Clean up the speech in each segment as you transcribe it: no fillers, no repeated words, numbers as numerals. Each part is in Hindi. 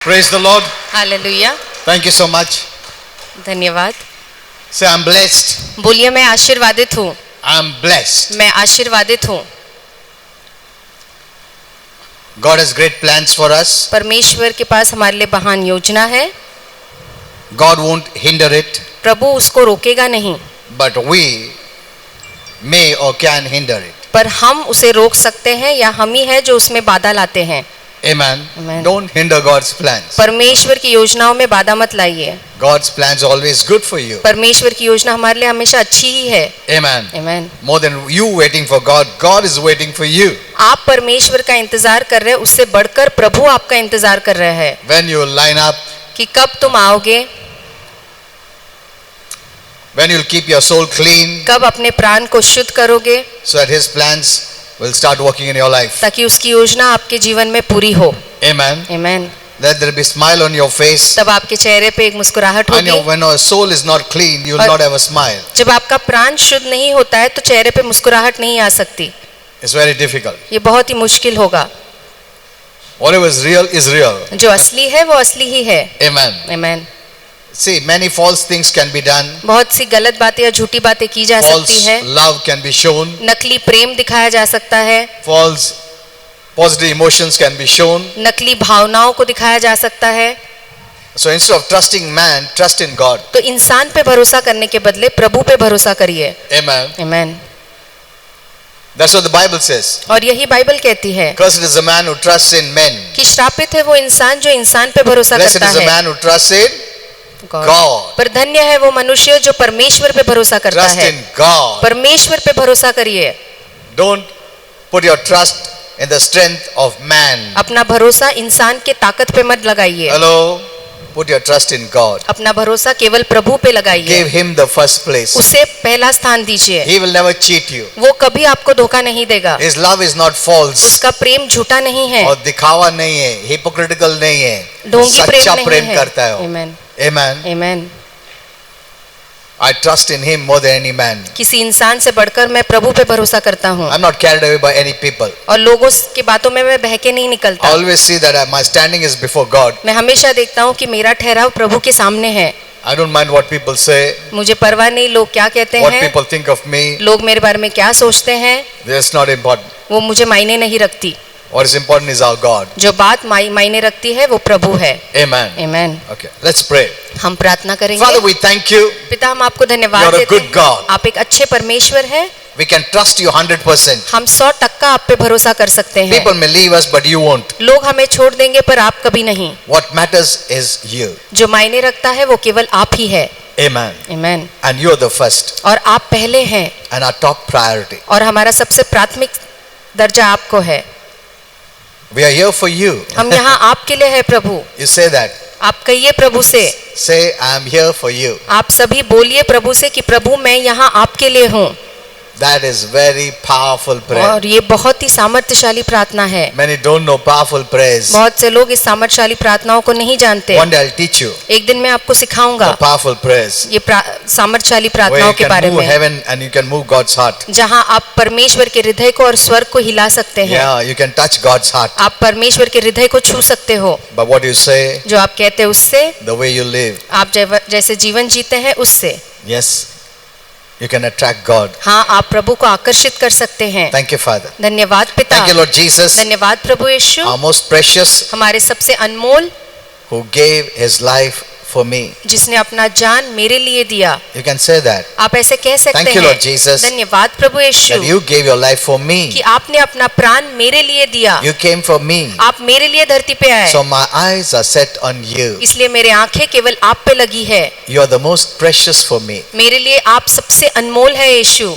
Praise the Lord. Hallelujah. Thank you so much. धन्यवाद। Say, I'm blessed. बोलिए मैं आशीर्वादित हूँ। I'm blessed. मैं आशीर्वादित हूँ। God has great plans for us. परमेश्वर के पास हमारे लिए महान योजना है। God won't hinder it, प्रभु उसको रोकेगा नहीं, but we may or can hinder it. पर हम उसे रोक सकते हैं या हम ही है जो उसमें बाधा लाते हैं। Amen. Amen. Don't hinder God's plans. परमेश्वर की योजनाओं में बाधा मत लाइए। God's plans are always good for you. परमेश्वर की योजना हमारे लिए हमेशा अच्छी ही है। Amen. Amen. More than you waiting for God, God is waiting for you. आप परमेश्वर का इंतजार कर रहे हैं, उससे बढ़कर प्रभु आपका इंतजार कर रहे हैं When you line up, कि कब तुम आओगे, when you'll keep your soul clean, कब अपने प्राण को शुद्ध करोगे, so that His plans will start working in your life. ताकि उसकी योजना आपके जीवन में पूरी हो। Amen. Amen. Let there be smile on your face. तब आपके चेहरे पे एक मुस्कुराहट And होगी। when your soul is not clean, you will और- not have a smile. जब आपका प्राण शुद्ध नहीं होता है तो चेहरे पे मुस्कुराहट नहीं आ सकती। It's very difficult. ये बहुत ही मुश्किल होगा। Whatever is real is real. जो असली है वो असली ही है। Amen. Amen. See, many false things can be done. बहुत सी गलत बातें या झूठी बातें की जा सकती False है। love can be shown. नकली प्रेम दिखाया जा सकता है। False positive emotions can be shown. नकली भावनाओं को दिखाया जा सकता है। So instead of trusting man, trust in God. तो इंसान पे भरोसा करने के बदले प्रभु पे भरोसा करिए। Amen. Amen. That's what the Bible says. और यही बाइबल कहती है Cursed is the man who trusts in men. कि श्रापित है वो इंसान जो इंसान पे भरोसा Blessed करता is the है। man who trusts in God. God. पर धन्य है वो मनुष्य जो परमेश्वर पे भरोसा करता Trust है। in God. परमेश्वर पे भरोसा करिए। Don't put your trust in the strength of man. अपना भरोसा इंसान के ताकत पे मत लगाइए। Hello? Put your trust in God. अपना भरोसा केवल प्रभु पे लगाइए। Give Him the first place. उसे पहला स्थान दीजिए। He will never cheat you. वो कभी आपको धोखा नहीं देगा। His love is not false. उसका प्रेम झूठा नहीं है, और दिखावा नहीं है, hypocritical नहीं है, ढोंगी प्रेम सच्चा नहीं प्रेम है। करता है वो। Amen. Amen. Amen. I trust in Him more than any man. किसी इंसान से बढ़कर मैं प्रभु पे भरोसा करता हूँ I'm not carried away by any people. और लोगों की बातों में मैं बहके नहीं I निकलता। always see that my standing is before God. मैं हमेशा देखता हूँ कि मेरा ठहराव प्रभु के सामने है। I don't mind what people say, मुझे परवाह नहीं लोग क्या कहते what हैं, people think of me. लोग मेरे बारे में क्या सोचते हैं, That's not important. वो मुझे मायने नहीं रखती। What is important is our God. जो बात मायने रखती है वो प्रभु है। Amen. Amen. Okay, let's pray. हम प्रार्थना करेंगे। Father, we thank you. पिता हम आपको धन्यवाद You are a देते good हैं। God. आप एक अच्छे परमेश्वर हैं। We can trust you 100%. हम 100% आप पे भरोसा कर सकते हैं। People may leave us, but you won't. लोग हमें छोड़ देंगे पर आप कभी नहीं। What matters is you. जो मायने रखता है वो केवल आप ही है। Amen. Amen. And you're the first और आप पहले हैं and our top priority. और हमारा सबसे प्राथमिक दर्जा आपको है। We are here for you. हम यहाँ आपके लिए है प्रभु। You say that. आप कहिए प्रभु से, Say, I am here for you. आप सभी बोलिए प्रभु से कि प्रभु मैं यहाँ आपके लिए हूँ। That is very powerful prayer. और ये बहुत ही सामर्थ्यशाली प्रार्थना है। Many don't know powerful prayers. बहुत से लोग इस सामर्थ्यशाली प्रार्थनाओं को नहीं जानते। One day I'll teach you एक दिन मैं आपको सिखाऊंगा the powerful prayers ये सामर्थ्यशाली where प्रार्थनाओं you के बारे can move में, heaven and you can move God's heart. जहाँ आप परमेश्वर के हृदय को और स्वर्ग को हिला सकते हैं। Yeah, you can touch God's heart. आप परमेश्वर के हृदय को छू सकते हो। But what you say, जो आप कहते हैं उससे, the way you live, आप जैसे जीवन जीते हैं उससे, yes, you can attract God. हाँ आप प्रभु को आकर्षित कर सकते हैं। Thank you, Father. धन्यवाद पिता। Thank you, Lord Jesus, धन्यवाद प्रभु यीशु, our most precious, हमारे सबसे अनमोल, who gave His life for me. जिसने अपना जान मेरे लिए दिया। You can say that. आप ऐसे कह सकते Thank you, हैं। Lord Jesus, धन्यवाद प्रभु यीशु that you gave your life for कि me. आपने अपना प्राण मेरे लिए दिया। You came for me. आप मेरे लिए धरती पे आए, So my eyes are set on you. इसलिए मेरे आंखें केवल आप पे लगी है। You are the most precious for me. मेरे लिए आप सबसे अनमोल है यीशु।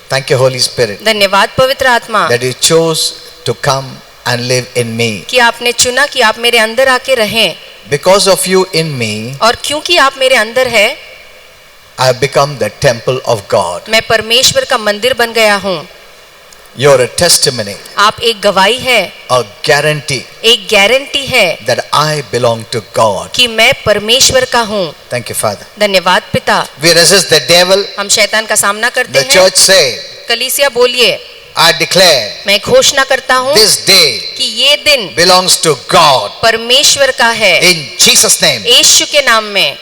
Thank you, Holy Spirit, धन्यवाद पवित्र आत्मा that you chose to come and live in me. कि आपने चुना कि आप मेरे अंदर आके रहें, Because of you in me, और क्योंकि आप मेरे अंदर है I have become the temple of God. मैं परमेश्वर का मंदिर बन गया हूँ। You're a testimony, आप एक गवाही है, a guarantee एक गारंटी है that I belong to God. कि मैं परमेश्वर का हूँ। Thank you, Father. धन्यवाद पिता। We resist the devil. हम शैतान का सामना करते The हैं। church say, कलीसिया बोलिए, I declare मैं घोषणा करता हूँ this day कि ये दिन belongs to God. परमेश्वर का है, In Jesus' name, यीशु के नाम में।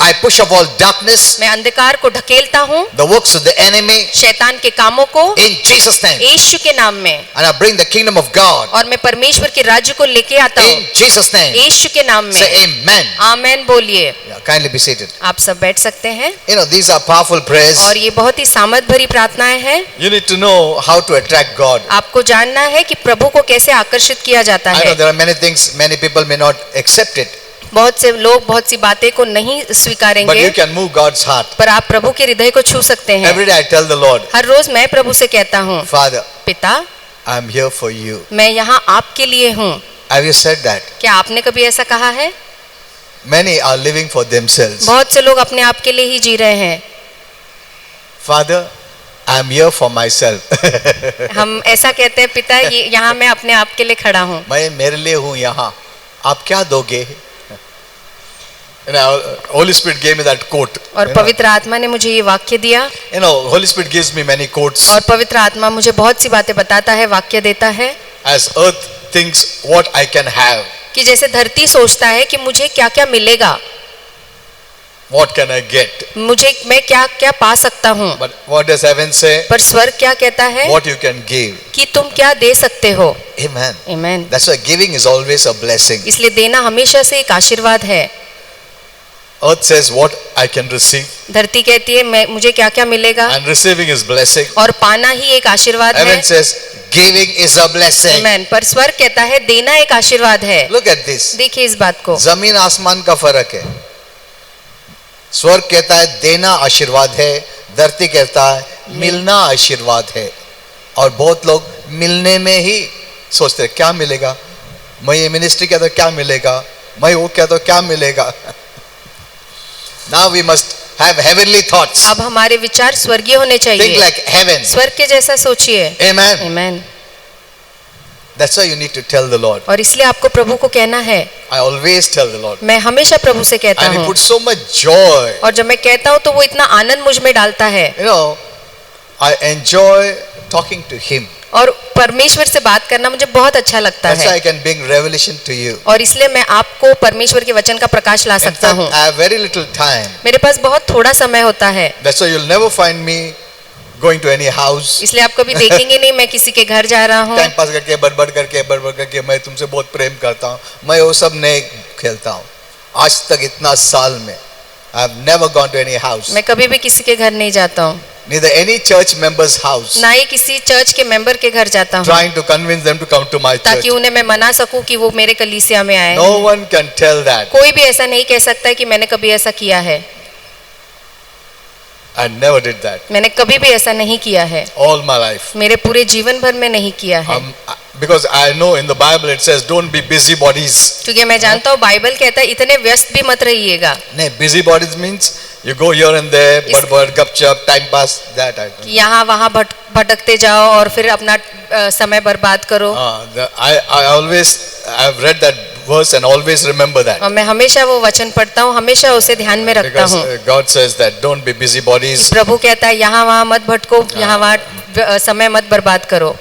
I push off all darkness, मैं अंधकार को ढकेलता हूँ, the works of the enemy, शैतान के कामों को, in Jesus' name. यीशु के नाम में। And I bring the kingdom of God, और मैं परमेश्वर के राज्य को लेके आता हूँ, in Jesus' name. यीशु के नाम Say में। amen. आमेन बोलिए। Yeah, kindly be seated. आप सब बैठ सकते हैं। You know, these are powerful prayers. और ये बहुत ही सामर्थ भरी प्रार्थनाएं हैं। You need to know how to attract God. आपको जानना है कि प्रभु को कैसे आकर्षित किया जाता I know है। there are many things, many people may not accept it, बहुत से लोग बहुत सी बातें को नहीं but स्वीकारेंगे, you can move God's heart. पर आप प्रभु के हृदय को छू सकते हैं। Every day I tell the Lord, हर रोज मैं प्रभु से कहता हूँ, Father, पिता I'm here for you. मैं यहाँ आपके लिए हूँ। Have you said that? क्या आपने कभी ऐसा कहा है? Many are living for themselves. बहुत से लोग अपने आप के लिए ही जी रहे हैं। Father, I'm here for myself. हम ऐसा कहते हैं, पिता ये यहाँ मैं अपने आप के लिए खड़ा हूँ। मैं मेरे लिए हूँ यहाँ, आप क्या दोगे? You know, Holy Spirit gave me that quote. और पवित्र आत्मा ने मुझे ये वाक्य दिया। You know, Holy Spirit gives me many quotes. और पवित्र आत्मा मुझे बहुत सी बातें बताता है, वाक्य देता है। As earth thinks what I can have, कि जैसे धरती सोचता है कि मुझे क्या क्या मिलेगा, what can I get? मुझे मैं क्या क्या पा सकता हूँ, But what does heaven say? पर स्वर्ग क्या कहता है What you can give. कि तुम क्या दे सकते हो। Amen. Amen. That's why giving is always a blessing. इसलिए देना हमेशा से एक आशीर्वाद है। Earth says what I can receive, धरती कहती है मैं मुझे क्या क्या मिलेगा, and receiving is blessing. और पाना ही एक आशीर्वाद है। Heaven says giving is a blessing. आमेन। पर स्वर्ग कहता है देना एक आशीर्वाद है। Look at this. देखिए इस बात को। जमीन आसमान का फर्क है। स्वर्ग कहता है देना आशीर्वाद है, धरती कहता है मिलना आशीर्वाद है। और बहुत लोग मिलने में ही सोचते हैं क्या मिलेगा, मैं ये मिनिस्ट्री किया तो क्या मिलेगा, मैं वो किया तो क्या मिलेगा। Now we must have heavenly thoughts. अब हमारे विचार स्वर्गीय होने Think चाहिए। like heaven. स्वर्ग के जैसा सोचिए। Amen. Amen. That's why you need to tell the Lord. और इसलिए आपको प्रभु को कहना है। I always tell the Lord. मैं हमेशा प्रभु से कहता And he हूँ, puts so much joy. और जब मैं कहता हूँ तो वो इतना आनंद मुझ में डालता है। You know, I enjoy talking to him. और परमेश्वर से बात करना मुझे बहुत अच्छा लगता That's why I है। can bring revelation to you. और इसलिए मैं आपको परमेश्वर के वचन का प्रकाश ला In सकता fact, हूँ। I have very little time. मेरे पास बहुत थोड़ा समय होता है, That's why you'll never find me going to any house. इसलिए आप कभी देखेंगे नहीं मैं किसी के घर जा रहा हूँ। टाइम पास करके बड़बड़ करके मैं तुमसे बहुत प्रेम करता हूँ, मैं वो सब नहीं खेलता हूँ। आज तक इतना साल में I have never gone to any house. मैं कभी भी किसी के घर नहीं जाता हूँ, Neither any church member's house. ना ही किसी चर्च के मेंबर के घर जाता हूँ, Trying to convince them to come to my church. ताकि उन्हें मैं मना सकूं कि वो मेरे कलीसिया में आए। No one can tell that. कोई भी ऐसा नहीं कह सकता है कि मैंने कभी ऐसा किया है। I never did that. मैंने कभी भी ऐसा नहीं किया है, All my life. मेरे पूरे जीवन भर में नहीं किया है। Because I know in the Bible it says don't be busybodies. क्योंकि मैं जानता हूँ बाइबल कहता है इतने व्यस्त भी मत रहिएगा। No, busybodies means you go here and there, but gupchup, time pass, that I don't. यहाँ वहाँ भटकते जाओ और फिर अपना समय बर्बाद करो। I always I've read that verse and always remember that. और मैं हमेशा वो वचन पढ़ता हूँ, हमेशा उसे ध्यान में रखता Because हूँ। God says that don't be busybodies, प्रभु कहता है यहाँ वहाँ मत भटको, यहाँ वहाँ समय मत बर्बाद करो।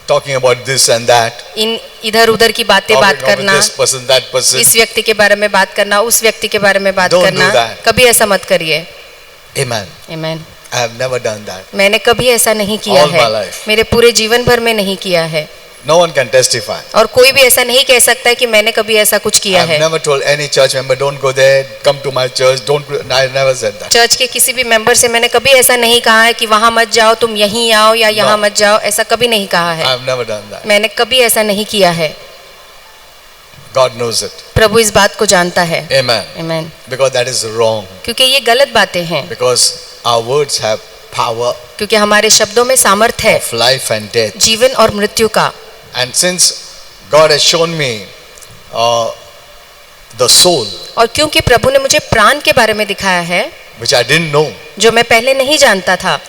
talking about this and that. इन इधर उधर की बातें बात Talking about करना, this person, that person. इस व्यक्ति के बारे में बात करना, उस व्यक्ति के बारे में बात Don't करना, do that. कभी ऐसा मत करिए। Amen. Amen. I have never done that. मैंने कभी ऐसा नहीं किया All है, my life. मेरे पूरे जीवन भर में नहीं किया है। No one can testify. और कोई भी ऐसा नहीं कह सकता है कि मैंने कभी ऐसा कुछ किया I've है। never told any church member don't go there, come to my church, don't. I never said that. Church के किसी भी मेंबर से मैंने कभी ऐसा नहीं कहा है कि वहां मत जाओ, तुम यहीं आओ या यहाँ No. मत जाओ, ऐसा कभी नहीं कहा है। I've never done that. मैंने कभी ऐसा नहीं किया है। God knows it. प्रभु इस बात को जानता है। Amen. Amen. Because that is wrong. क्योंकि ये गलत बातें हैं, Because our words have power क्योंकि हमारे शब्दों में सामर्थ है of life and death. जीवन और मृत्यु का। And since God has shown me the soul, और क्योंकि प्रभु ने मुझे प्राण के बारे में दिखाया है, which I didn't know, जो मैं पहले नहीं जानता था,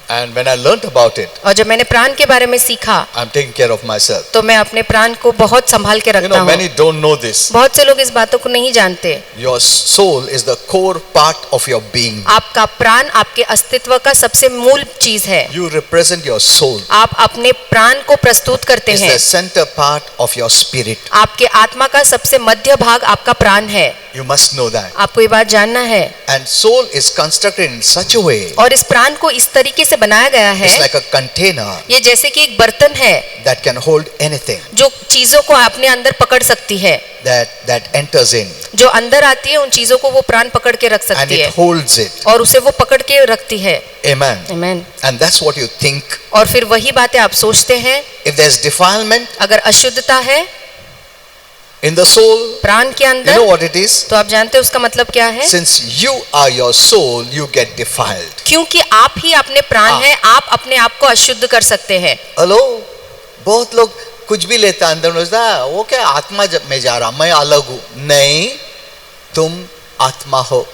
And when I learnt about it, और जब मैंने प्राण के बारे में सीखा I'm taking care of myself. तो मैं अपने प्राण को बहुत संभाल के You रखता know, हूँ। many don't know this. बहुत से लोग इस बातों को नहीं जानते। Your soul is the core part of your being. आपका प्राण आपके अस्तित्व का सबसे मूल चीज है। You represent your soul. आप अपने प्राण को प्रस्तुत करते It's हैं। the center part of your spirit. आपके आत्मा का सबसे मध्य भाग आपका प्राण है। You must know that. आपको ये बात जानना है। And soul is constructed in such a way. और इस प्राण को इस तरीके से बनाया गया है, It's like a container ये जैसे कि एक बर्तन है that can hold anything जो चीजों को अपने अंदर पकड़ सकती है। that enters in, जो अंदर आती है उन चीजों को वो प्राण पकड़ के रख and सकती है it holds it. और उसे वो पकड़ के रखती है। Amen. आमीन। And that's what you think. और फिर वही बातें आप सोचते हैं। If there's defilement अगर अशुद्धता है in the soul, प्राण के you know अंदर, what it is? तो आप जानते हैं उसका मतलब क्या है? Since you are your soul, you get defiled. क्योंकि आप ही अपने प्राण हैं, आप अपने आप को अशुद्ध कर सकते हैं। हेलो, बहुत लोग कुछ भी लेता अंदर में सोचता है, वो क्या आत्मा जब मैं जा रहा, मैं अलग हूं। नहीं, तुम आत्मा हो।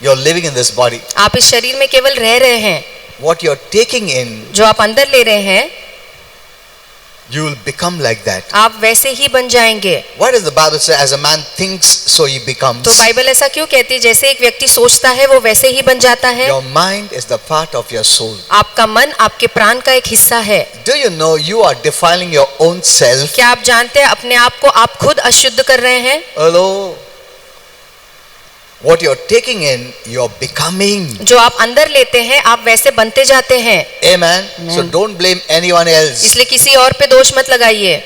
You're living in this body. आप इस शरीर में केवल रह रहे हैं। What you're taking in, जो आप अंदर ले रहे हैं you will become like that. आप वैसे ही बन जाएंगे। Why does the Bible say, as a man thinks, so he becomes? तो बाइबल ऐसा क्यों कहती है? जैसे एक व्यक्ति सोचता है वो वैसे ही बन जाता है। Your mind is the part of your soul. आपका मन आपके प्राण का एक हिस्सा है। Do you know you are defiling your own self? क्या आप जानते हैं अपने आप को आप खुद अशुद्ध कर रहे हैं? Hello. What you're taking in, you're becoming. जो आप अंदर लेते हैं आप वैसे बनते जाते हैं। Amen. So don't blame anyone else. इसलिए किसी और पे दोष मत लगाइए।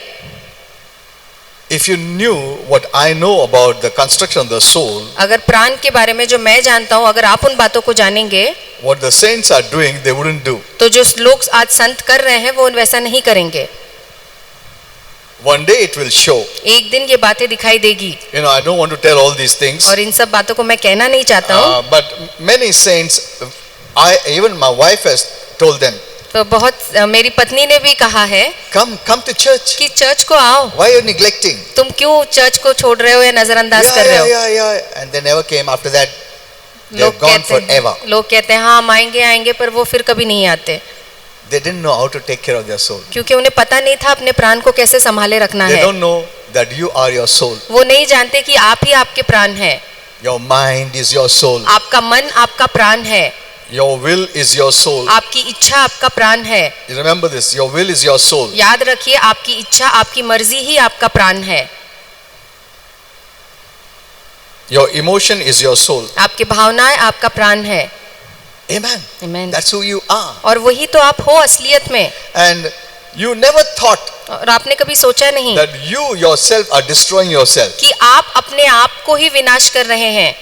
If you knew what I know about the construction of the soul, अगर प्राण के बारे में जो मैं जानता हूँ, अगर आप उन बातों को जानेंगे, what the saints are doing, they wouldn't do. तो जो लोग आज संत कर रहे हैं वो वैसा नहीं करेंगे। One day it will show. एक दिन ये बातें दिखाई देगी। You know, I don't want to tell all these things. और इन सब बातों को मैं कहना नहीं चाहता हूँ। But many saints, even my wife has told them, तो बहुत मेरी पत्नी ने भी कहा है come to church. कि चर्च को आओ। Why are you neglecting? तुम क्यों चर्च को छोड़ रहे हो या नजरअंदाज कर रहे हो? Yeah. And they never came after that. They're लोग gone कहते forever. हैं, लोग कहते हैं हाँ हम आएंगे पर वो फिर कभी नहीं आते, They didn't know how to take care of their soul. क्योंकि उन्हें पता नहीं था अपने प्राण को कैसे संभाले रखना They है। don't know that you are your soul. वो नहीं जानते कि आप ही आपके प्राण हैं। Your mind is your soul. आपका मन आपका प्राण है। Your will is your soul. आपकी इच्छा आपका प्राण है। You remember this. Your will is your soul. याद रखिए आपकी इच्छा आपकी मर्जी ही आपका प्राण है। Your emotion is your soul. आपकी भावनाएं आपका प्राण है। Amen. Amen. That's who you are. और वही तो आप हो असलियत में। And you never thought और आपने कभी सोचा नहीं that you yourself are destroying yourself. कि आप अपने आप को ही विनाश कर रहे हैं।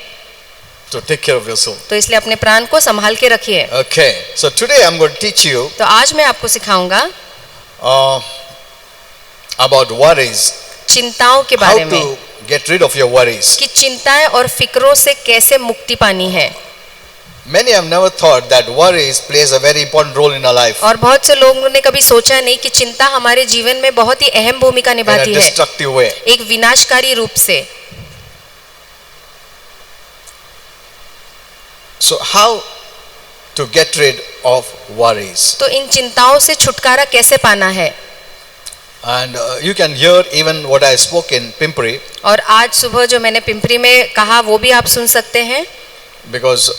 So take care of your soul. तो इसलिए अपने प्राण को संभाल के रखिए। Okay. So today I'm going to teach you तो आज मैं आपको सिखाऊंगा about worries. चिंताओं के How बारे में to get rid of your worries. कि चिंताएं और फिक्रों से कैसे मुक्ति पानी है। Many have never thought that worries plays a very important role in our life. और बहुत से लोगों ने कभी सोचा नहीं कि चिंता हमारे जीवन में बहुत ही अहम भूमिका In a निभाती है, destructive way. एक विनाशकारी रूप से। So how to get rid of worries? तो इन चिंताओं से छुटकारा कैसे पाना है? And you can hear even what I spoke in Pimpri, और आज सुबह जो मैंने पिंपरी में कहा वो भी आप सुन सकते हैं, because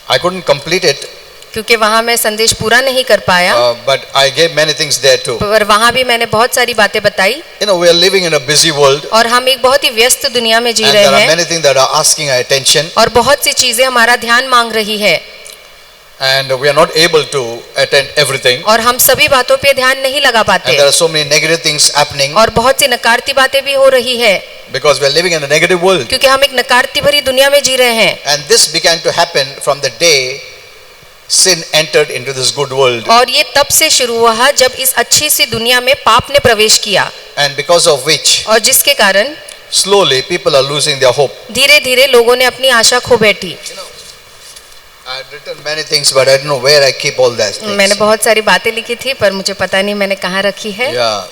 I couldn't complete it, क्योंकि वहाँ मैं संदेश पूरा नहीं कर पाया, but I gave many things there too. पर वहाँ भी मैंने बहुत सारी बातें बताई। You know, we are living in a busy world, और हम एक बहुत ही व्यस्त दुनिया में जी and रहे there are हैं, many things that are asking our attention, और बहुत सी चीजें हमारा ध्यान मांग रही है, and we are not able to attend everything. और हम सभी बातों पे ध्यान नहीं लगा And पाते, there are so many negative things happening और बहुत सी नकारती बातें भी हो रही है, because we are living in a negative world. क्योंकि हम एक नकारती भरी दुनिया में जी रहे हैं। And this began to happen from the day sin entered into this good world. और ये तब से शुरू हुआ जब इस अच्छी सी दुनिया में पाप ने प्रवेश किया, And because of which, और जिसके कारण slowly people are losing their hope. धीरे धीरे लोगों ने अपनी आशा खो बैठी। I had written many things, but I don't know where I keep all that. मैंने बहुत सारी बातें लिखी थी पर मुझे पता नहीं मैंने कहाँ रखी है। Yeah.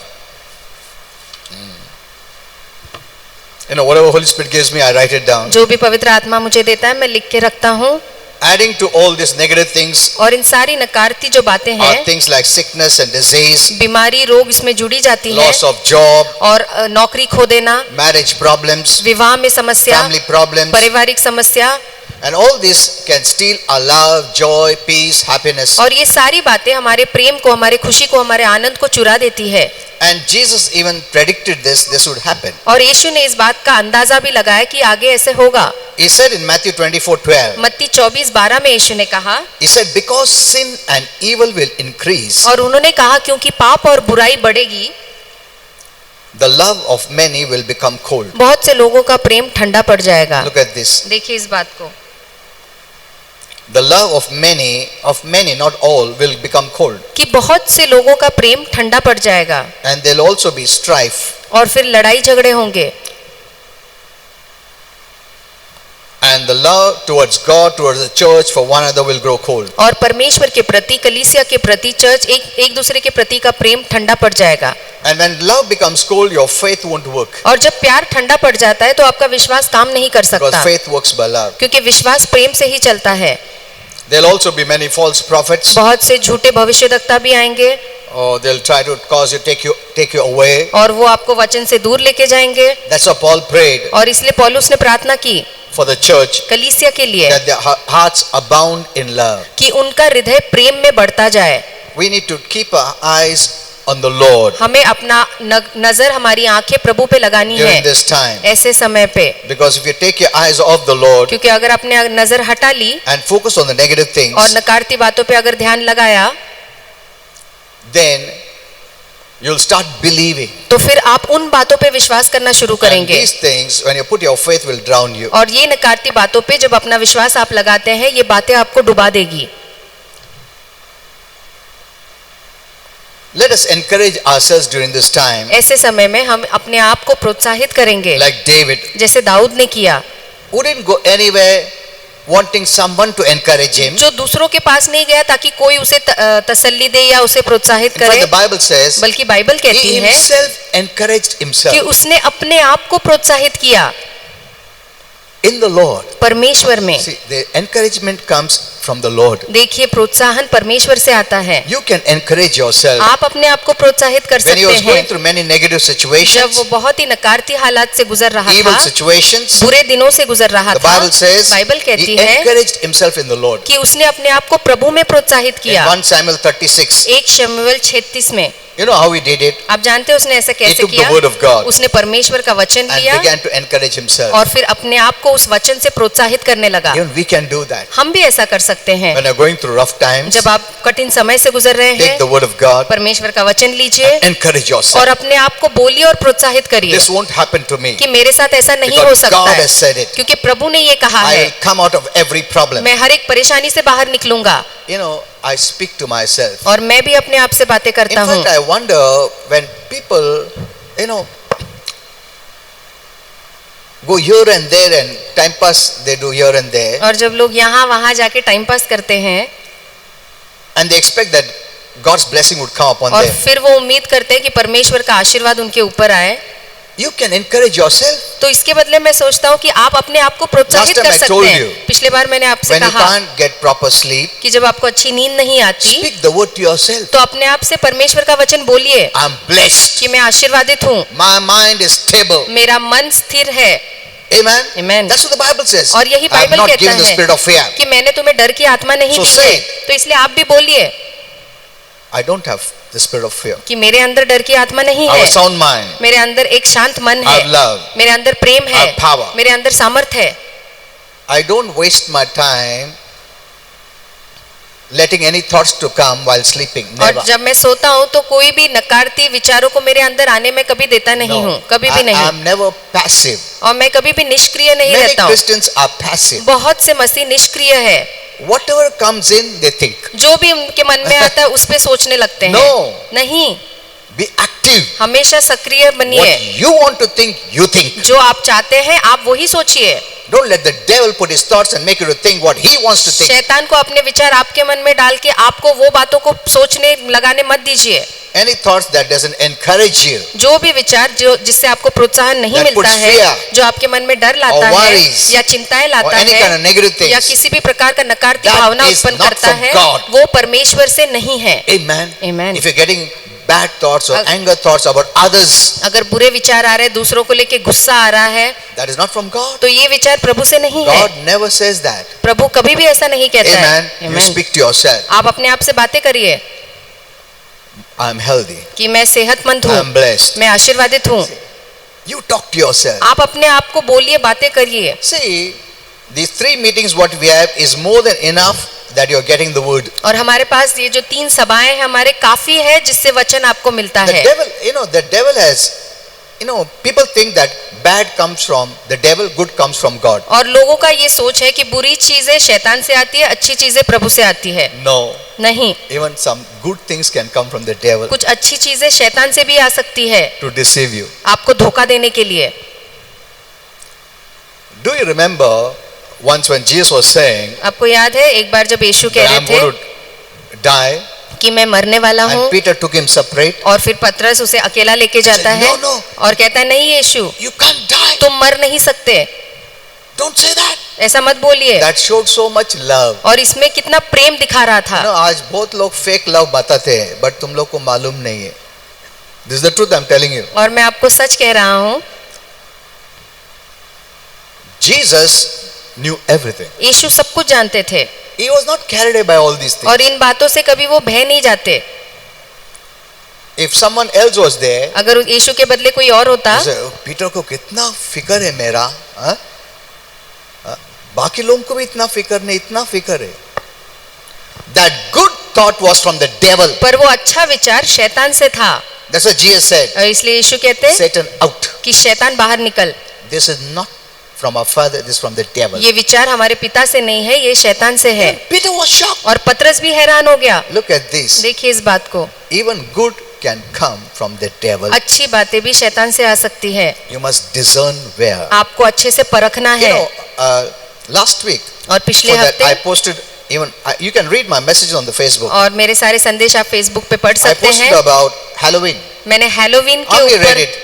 You know, whatever Holy Spirit gives me, I write it down. जो भी पवित्र आत्मा मुझे देता है मैं लिख के रखता हूँ। Adding to all these negative things और इन सारी नकारती जो बातें are हैं, things like sickness and disease, बीमारी रोग इसमें जुड़ी जाती है, loss of job, और नौकरी खो देना, marriage problems, विवाह में समस्या, family problems, पारिवारिक समस्या, and all this can steal our love, joy, peace, happiness. और ये सारी बातें हमारे प्रेम को, हमारे खुशी को, हमारे आनंद को चुरा देती है। And Jesus even predicted this would happen. और यीशु ने इस बात का अंदाजा भी लगाया कि आगे ऐसे होगा। He said in Matthew 24:12, मत्ती 24:12 में यीशु ने कहा, he said, because sin and evil will increase, और उन्होंने कहा क्योंकि पाप और बुराई बढ़ेगी, the love of many will become cold. बहुत से लोगों का प्रेम ठंडा पड़ जाएगा। Look at this. देखिए इस बात को, The love of many, not all, will become cold. कि बहुत से लोगों का प्रेम ठंडा पड़ जाएगा, And there'll also be strife. और फिर लड़ाई झगड़े होंगे। And the love towards God, towards the church, for one another will grow cold. और परमेश्वर के प्रति, कलीसिया के प्रति, चर्च एक दूसरे के प्रति का प्रेम ठंडा पड़ जाएगा। And when love becomes cold, your faith won't work. और जब प्यार ठंडा पड़ जाता है तो आपका विश्वास काम नहीं कर Because सकता, faith works by love. क्योंकि विश्वास प्रेम से ही चलता है। There'll also be many false prophets. बहुत से झूठे भविष्यद्वक्ता भी आएंगे, Or they'll try to cause you, take you away. और वो आपको वचन से दूर लेके जाएंगे। That's what Paul prayed और इसलिए पौलुस ने प्रार्थना की for the church, कलीसिया के लिए that their hearts abound in love. कि उनका हृदय प्रेम में बढ़ता जाए। We need to keep our eyes on the Lord हमें अपना नजर, हमारी आंखें प्रभु पे लगानी during है this time. ऐसे समय पे, Because if you take your eyes off the Lord क्योंकि अगर अपने नजर हटा ली and focus on the negative things, और नकारती बातों पे अगर ध्यान लगाया, then you'll start believing. तो फिर आप उन बातों पे विश्वास करना शुरू And करेंगे। these things, when you put your faith, will drown you. और ये नकारती बातों पे जब अपना विश्वास आप लगाते हैं, ये बातें आपको डुबा देगी। Let us encourage ourselves during this time, ऐसे समय में हम अपने आप को प्रोत्साहित करेंगे, like David, जैसे दाऊद ने किया, who didn't go anywhere wanting someone to encourage him. जो दूसरों के पास नहीं गया ताकि कोई उसे तसल्ली दे या उसे प्रोत्साहित In fact, करे, the Bible says बल्कि बाइबल he कहती है himself encouraged कि himself उसने अपने आप को प्रोत्साहित किया in the Lord. परमेश्वर में। See, the encouragement comes from the Lord. देखिए, प्रोत्साहन परमेश्वर से आता है। You can encourage yourself. आप अपने आप को प्रोत्साहित कर When he सकते was going हैं। through many negative जब situations, वो बहुत ही नकारती हालात से गुजर रहा evil था, situations, बुरे दिनों से गुजर रहा the था, Bible says बाइबल he कहती है encouraged himself in the Lord. कि उसने अपने आप को प्रभु में प्रोत्साहित In किया। 1 Samuel 36, 1 शमूएल 36 में you know how he did it? आप जानते हैं उसने ऐसा He कैसे took the किया? word of God उसने परमेश्वर का वचन and लिया began to encourage himself. और फिर अपने आप को उस वचन से प्रोत्साहित करने लगा। Even we can do that. हम भी ऐसा कर सकते हैं। When you're going through rough times, जब आप कठिन समय से गुजर रहे take the हैं, word of God परमेश्वर का वचन लीजिए and encourage और yourself. अपने आप को बोलिए और प्रोत्साहित करिए This won't happen to me कि मेरे साथ ऐसा नहीं हो because सकता God है, has said it. क्योंकि प्रभु ने ये कहा I है, will come out of every problem. मैं हर एक परेशानी से बाहर निकलूंगा। You know, I speak to myself. और मैं भी अपने आप से बातें In करता हूँ। fact, I wonder when people, you know, go here and there and time pass, they do here and there, और जब लोग यहाँ वहाँ जाके टाइम पास करते हैं and they expect that God's blessing would come upon और them. फिर वो उम्मीद करते हैं कि परमेश्वर का आशीर्वाद उनके ऊपर आए, You can encourage yourself. तो इसके बदले मैं सोचता हूँ कि आप अपने आप को प्रोत्साहित Last time कर I सकते told हैं। you, पिछले बार मैंने आपसे When you कहा can't get proper sleep, कि जब आपको अच्छी नींद नहीं आती speak the word to yourself. तो अपने आप से परमेश्वर का वचन बोलिए I'm blessed. कि मैं आशीर्वादित हूँ, My mind is stable. मेरा मन स्थिर है। Amen. Amen. That's what the Bible says. और यही I have बाइबल not कहता given the है spirit of fear. कि मैंने तुम्हें डर की आत्मा नहीं So दी say है, it. तो इसलिए आप भी बोलिए I don't have the spirit of fear. कि मेरे अंदर डर की आत्मा नहीं I have है, a sound mind. मेरे अंदर एक शांत मन I है, have love. मेरे अंदर प्रेम I है, have power. मेरे अंदर सामर्थ है। I don't waste my time letting any thoughts to come while sleeping. और Never. जब मैं सोता हूँ तो कोई भी नकारती विचारों को मेरे अंदर आने में कभी देता नहीं हूँ, कभी भी I नहीं। am never passive. और मैं कभी भी निष्क्रिय नहीं Many रहता हूँ। Christians are passive. बहुत से मसीह निष्क्रिय है, Whatever comes in, they think. जो भी उनके मन में आता है उस पे सोचने लगते हैं। No. नहीं, Be active. हमेशा सक्रिय बनिए। What you want to think, you think. जो आप चाहते हैं आप वही सोचिए। Don't let the devil put his thoughts and make you to think what he wants to think. शैतान को अपने विचार आपके मन में डाल के आपको वो बातों को सोचने लगाने मत दीजिए। any thoughts that doesn't encourage you, जो भी विचार जो जिससे आपको प्रोत्साहन नहीं That मिलता puts है, fear जो आपके मन में डर लाता or है worries या चिंताएं or लाता any kind of है negative या things, किसी भी प्रकार का नकारात्मक that भावना is उत्पन्न not करता from है, God. वो परमेश्वर से नहीं है। amen. Amen. If you're getting bad thoughts or Ag- anger thoughts about others, अगर बुरे विचार आ रहे हैं, दूसरों को लेके गुस्सा आ रहा है, that is not from God. तो ये विचार प्रभु से नहीं है। God never says that. प्रभु कभी भी ऐसा नहीं कहता Amen. है। You speak to yourself. आप अपने आप से बातें करिए I am healthy. कि मैं सेहतमंद I हूँ, am blessed. मैं आशीर्वादित हूँ। You talk to yourself. आप अपने आप को बोलिए, बातें करिए। See, these 3 meetings what we have is more than enough that you are getting the word. और हमारे पास ये जो 3 सभाएं हैं हमारे काफी है जिससे वचन आपको मिलता The है। devil, the devil has, people think that bad comes from the devil, good comes from God. और लोगों का ये सोच है कि बुरी चीजें शैतान से आती है, अच्छी चीजें प्रभु से आती है। No, नहीं, even some good things can come from the devil कुछ अच्छी चीजें शैतान से भी आ सकती है to deceive you. आपको धोखा देने के लिए। Do you remember once when Jesus was saying, आपको याद है एक बार जब यीशु कह I रहे am going थे to die, कि मैं मरने वाला हूँ, and Peter took him separate. और फिर पतरस उसे अकेला लेके जाता said, है "No, no. और कहता है नहीं यीशु, You can't die. तुम मर नहीं सकते, Don't say that. ऐसा मत बोलिए। That showed so much love. और इसमें कितना प्रेम दिखा रहा था। आज बहुत लोग फेक लव बताते हैं, बट तुम लोग को मालूम नहीं है. This is the truth I'm telling you. और मैं आपको सच कह रहा हूँ, Jesus knew everything. यीशु सब कुछ जानते थे He was not carried away by all these things. और इन बातों से कभी वो भय नहीं जाते। If someone else was there, अगर यीशु के बदले कोई और होता, पीटर को कितना फिक्र है मेरा, बाकी लोगों को भी इतना फिक्र नहीं, इतना फिक्र है. That good thought was from the devil. पर वो अच्छा विचार शैतान से था। That's what Jesus said. और इसलिए यीशु कहते हैं Satan out. कि शैतान बाहर निकल। This is not from our father, this is from the devil. ये विचार हमारे पिता से नहीं है, ये शैतान से है। Peter was shocked. और पतरस भी हैरान हो गया। Look at this. देखिए इस बात को, Even good can come from the devil. अच्छी बातें भी शैतान से आ सकती है। You must discern where. आपको अच्छे से परखना है। Last week, और पिछले for that I हफ्ते, posted you can read my messages on the Facebook. और मेरे सारे संदेश आप फेसबुक पे पढ़ I सकते posted हैं। about Halloween. मैंने हैलोवीन के How many read ऊपर, it?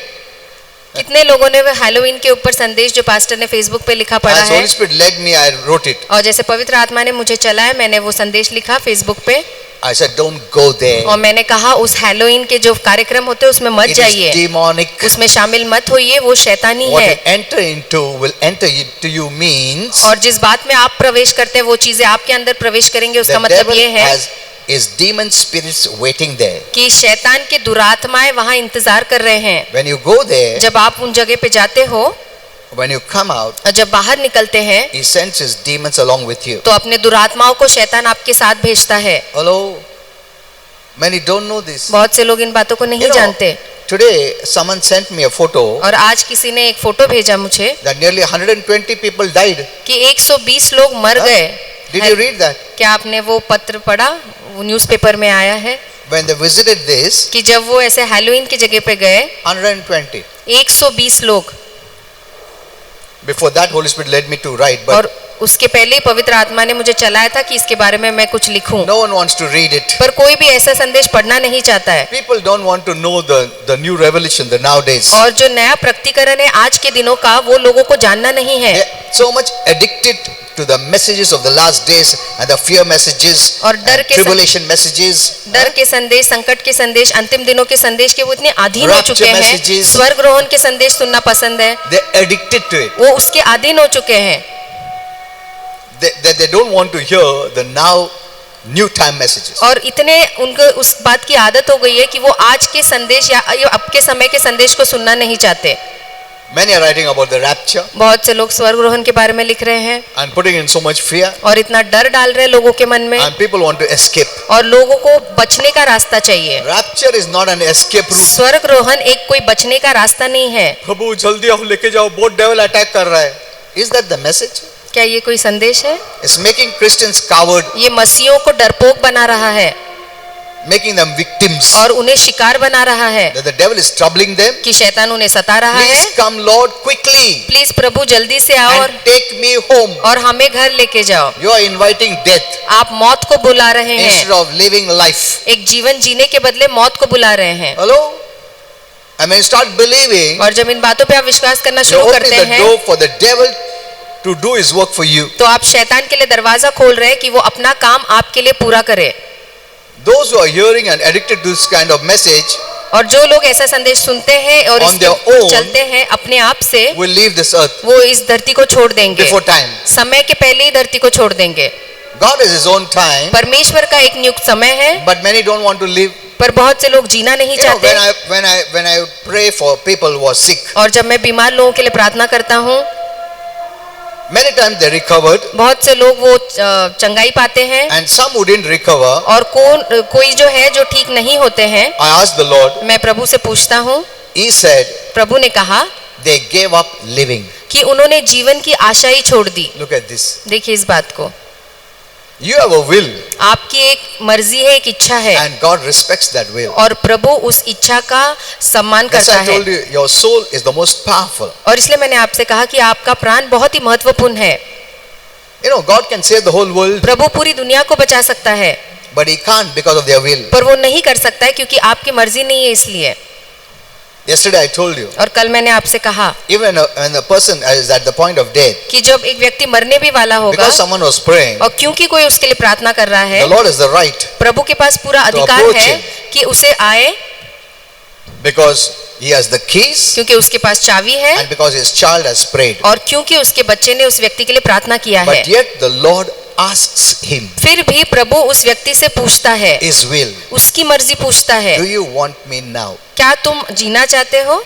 कितने लोगों ने वो हैलोवीन के ऊपर संदेश जो पास्टर ने फेसबुक पे लिखा पढ़ा As है? Holy Spirit led me, I wrote it. और जैसे पवित्र आत्मा ने मुझे चलाया, मैंने वो संदेश लिखा फेसबुक पे। I said, don't go there. और मैंने कहा उस हैलोवीन के जो कार्यक्रम होते हैं उसमें मत It is जाइए, demonic. उसमें शामिल मत होइए, वो शैतानी What है। you enter into will enter into you means और जिस बात में आप प्रवेश करते हैं वो चीजें आपके अंदर प्रवेश करेंगे, उसका the मतलब devil ये है has his demon spirits waiting there. कि शैतान के दुरात्माएं वहां इंतजार कर रहे हैं। When you go there, जब आप उन जगह पे जाते हो when you come out, और जब बाहर निकलते हैं, he sends his demons along with you. तो अपने दुरात्माओं को शैतान आपके साथ भेजता है। Hello? Many don't know this. बहुत से लोग इन बातों को नहीं You know, जानते। Today, someone sent me a photo और आज किसी ने एक फोटो भेजा मुझे that nearly 120 people died. कि 120 लोग मर गए। Did you read that? क्या आपने वो पत्र पढ़ा? वो न्यूज़पेपर में आया है When they visited this, कि जब वो ऐसे हैलोवीन की जगह पे गए, 120. 120 लोग। Before that, Holy Spirit led me to write, but और उसके पहले ही पवित्र आत्मा ने मुझे चलाया था कि इसके बारे में मैं कुछ लिखूं। no one wants to read it. पर कोई भी ऐसा संदेश पढ़ना नहीं चाहता है। People don't want to know the new revelation, the nowadays. और जो नया प्रकटीकरण है आज के दिनों का, वो लोगों को जानना नहीं है। They're so much addicted to the messages of the last days and the fear messages और डर and के tribulation messages. डर के संदेश, संकट के संदेश, अंतिम दिनों के संदेश के वो इतने अधीन हो Rapture चुके हैं। messages. स्वर्ग रोहन के संदेश सुनना पसंद है, They're addicted to it. वो उसके अधीन हो चुके हैं। They don't want to hear the now new time messages. और इतने उनको उस बात की आदत हो गई है कि वो आज के संदेश या अब के समय के संदेश को सुनना नहीं चाहते। Many are writing about the rapture बहुत से लोग स्वर्ग रोहन के बारे में लिख रहे हैं and putting in so much fear, और इतना डर डाल रहे हैं लोगों के मन में, and people want to escape. और लोगों को बचने का रास्ता चाहिए। Rapture is not an escape route. स्वर्ग रोहन एक कोई बचने का रास्ता नहीं है। प्रभु जल्दी आओ लेके जाओ, बहुत डेविल अटैक कर रहा है. Is that the message? क्या ये कोई संदेश है? It's making Christians coward. ये मसीहों को डरपोक बना रहा है। making them victims. और उन्हें शिकार बना रहा है That the devil is troubling them. कि शैतान उन्हें सता रहा है। Please come, Lord, quickly please प्रभु जल्दी से आओ and take me home. और हमें घर लेके जाओ। You are inviting death आप मौत को बुला रहे instead हैं, of living life. एक जीवन जीने के बदले मौत को बुला रहे हैं। Hello? And when you start believing, और जब इन बातों पे आप विश्वास करना you're शुरू opening करते the हैं door for the devil to do his work for you. तो आप शैतान के लिए दरवाजा खोल रहे हैं कि वो अपना काम आपके लिए पूरा करे। Those who are hearing and addicted to this kind of message और जो लोग ऐसा संदेश सुनते हैं और On इस their पर own चलते हैं अपने आप से, will leave this earth वो इस धरती को छोड़ देंगे, before time. समय के पहले ही धरती को छोड़ देंगे। God has his own time, परमेश्वर का एक नियुक्त समय है, but many don't want to live. पर बहुत से लोग जीना नहीं You know, चाहते। when I pray for people who are sick, और जब मैं बीमार लोगों के लिए प्रार्थना करता हूँ, many times they recovered, बहुत से लोग वो चंगाई पाते हैं and some who didn't recover, और कोई जो है जो ठीक नहीं होते हैं। I asked the Lord, मैं प्रभु से पूछता हूँ, he said प्रभु ने कहा they gave up living. कि उन्होंने जीवन की आशा ही छोड़ दी। Look at this. देखिए इस बात को, You have a will, आपकी एक मर्जी है, एक इच्छा है, and God respects that will. और प्रभु उस इच्छा का सम्मान That's करता why I told है। you, your soul is the most powerful. और इसलिए मैंने आपसे कहा कि आपका प्राण बहुत ही महत्वपूर्ण है। You know, God can save the whole world, प्रभु पूरी दुनिया को बचा सकता है, but He can't because of their will. पर वो नहीं कर सकता है क्योंकि आपकी मर्जी नहीं है इसलिए। Yesterday I told you, और कल मैंने आपसे कहा even when a person is at the point of death, कि जब एक व्यक्ति मरने भी वाला होगा because someone was praying, और क्योंकि कोई उसके लिए प्रार्थना कर रहा है, the Lord has the right, प्रभु के पास पूरा अधिकार approach है him. कि उसे आए, because He has the keys, क्योंकि उसके पास चाबी है and because His child has prayed. और क्योंकि उसके बच्चे ने उस व्यक्ति के लिए प्रार्थना किया है। But yet the Lord asks him फिर भी प्रभु उस व्यक्ति से पूछता है, His will. उसकी मर्जी पूछता है, Do you want me now? क्या तुम जीना चाहते हो?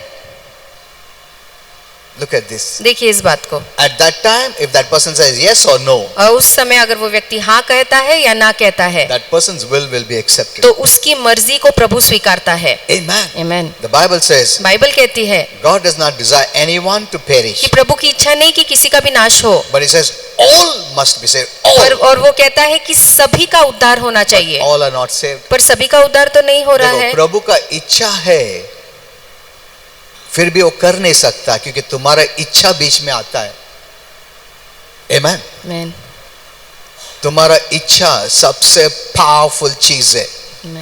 Look at this. देखिए इस बात को, At that time, if that person says yes or no, और उस समय अगर वो व्यक्ति हाँ कहता है या ना कहता है, that person's will be accepted. तो उसकी मर्जी को प्रभु स्वीकारता है। Amen. आमीन। The Bible says बाइबल कहती है God does not desire anyone to perish, कि प्रभु की इच्छा नहीं कि किसी का भी नाश हो, but He says all must be saved. और वो कहता है कि सभी का उद्धार होना चाहिए, All are not saved. पर सभी का उद्धार तो नहीं हो रहा देखो, है। प्रभु का इच्छा है, फिर भी वो कर नहीं सकता क्योंकि तुम्हारा इच्छा बीच में आता है। Amen. आमीन। तुम्हारा इच्छा सबसे पावरफुल चीज है।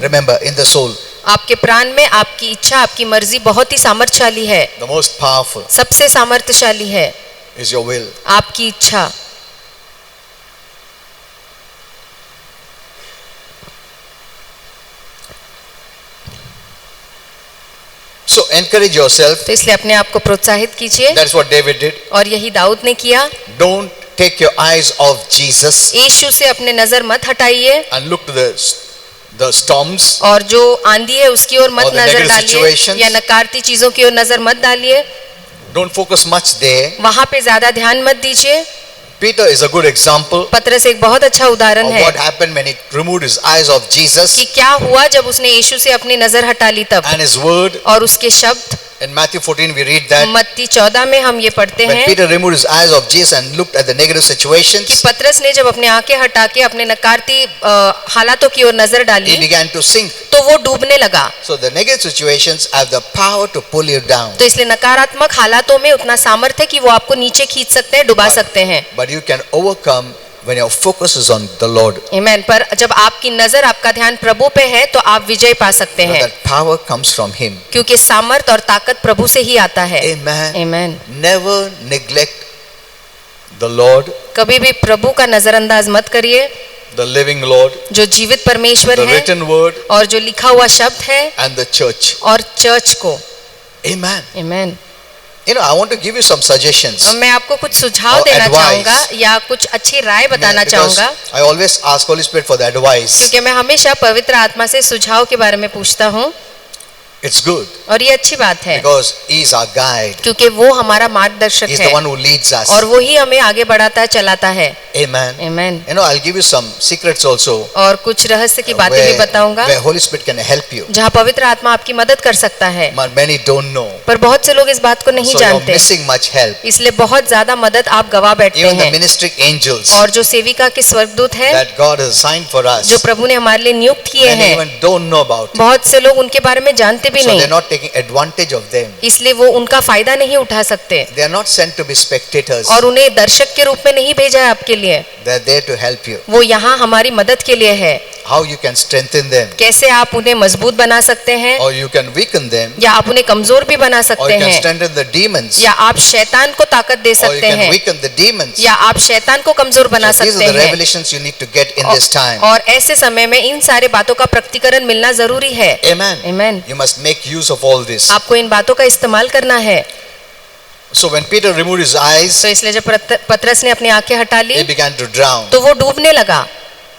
Remember, in the soul, आपके प्राण में आपकी इच्छा, आपकी मर्जी बहुत ही सामर्थ्यशाली है, the most powerful सबसे सामर्थ्यशाली है is your will. आपकी इच्छा। So encourage yourself. तो इसलिए अपने आप को प्रोत्साहित कीजिए, That's what David did. और यही दाऊद ने किया। Don't take your eyes off Jesus यीशु से अपने नजर मत हटाइए, and look to the storms और जो आंधी है उसकी ओर मत Or the नजर negative डालिए, situations. या नकारती चीजों की ओर नजर मत डालिए, Don't focus much there. वहां पे ज्यादा ध्यान मत दीजिए। Peter is a good example पतरस एक बहुत अच्छा उदाहरण of है what happened when he removed his eyes of Jesus कि क्या हुआ जब उसने यीशु से अपनी नजर हटा ली तब, and his word. और उसके शब्द। In Matthew 14 we read that मत्ती 14 में हम ये पढ़ते when हैं Peter removed his eyes of Jesus and looked at the negative कि situations, पतरस ने जब अपने आंखें हटा के अपने नकारती हालातों की ओर नजर he डाली began to sink. तो वो डूबने लगा। So the negative situations have the power to pull you down, तो इसलिए नकारात्मक हालातों में उतना सामर्थ्य है कि वो आपको नीचे खींच सकते हैं, डुबा सकते हैं। but you can overcome when your focus is on the Lord. आमीन। पर जब आपकी नजर, आपका ध्यान प्रभु पे है तो आप विजय पा सकते So हैं, that power comes from Him. क्योंकि सामर्थ और ताकत प्रभु से ही आता है। Amen. आमीन। Never neglect the Lord, कभी भी प्रभु का नजरअंदाज मत करिए, the living Lord, जो जीवित परमेश्वर the है written word, और जो लिखा हुआ शब्द है, and the church. और चर्च को। Amen. आमीन। You know, I want to give you some suggestions. मैं आपको कुछ सुझाव Or देना advice. चाहूंगा या कुछ अच्छी राय बताना Because चाहूंगा, I always ask Holy Spirit for the advice. क्योंकि मैं हमेशा पवित्र आत्मा से सुझाव के बारे में पूछता हूँ, It's good और ये अच्छी बात है because He is our guide. क्योंकि वो हमारा मार्गदर्शक He's है the one who leads us. और वो ही हमें आगे बढ़ाता है, चलाता है। Amen. Amen. You know, I'll give you some secrets also और कुछ रहस्य की बातें भी बताऊंगा where Holy Spirit can help you. जहाँ पवित्र आत्मा आपकी मदद कर सकता है, But many don't know. पर बहुत से लोग इस बात को नहीं So you're जानते, missing much help. इसलिए बहुत ज्यादा मदद आप गवा बैठते Even the हैं। ministering angels और जो सेविका के स्वर्गदूत हैं that God has assigned for us, जो प्रभु ने हमारे लिए नियुक्त किए many हैं, even don't know about it. बहुत से लोग उनके बारे में जानते भी So नहीं, they're not taking advantage of them. इसलिए वो उनका फायदा नहीं उठा सकते They are not sent to be spectators. और उन्हें दर्शक के रूप में नहीं भेजा है आपके लिए, They're there to help you. वो यहाँ हमारी मदद के लिए है। How you can strengthen them, कैसे आप उन्हें मजबूत बना सकते हैं, or you can weaken them, या आप उन्हें कमजोर भी बना or सकते you can हैं, strengthen the demons, या आप शैतान को ताकत दे or you सकते can हैं, weaken the demons. या आप शैतान को कमजोर बना So these सकते are the हैं। revelations you need to get in this time. और ऐसे समय में इन सारे बातों का प्रकटीकरण मिलना जरूरी है। Amen. Amen. You must make use of all this. आपको इन बातों का इस्तेमाल करना है। So when Peter removed his eyes, तो इसलिए जब पतरस ने अपनी आंखें हटा ली he began to drown. तो वो डूबने लगा,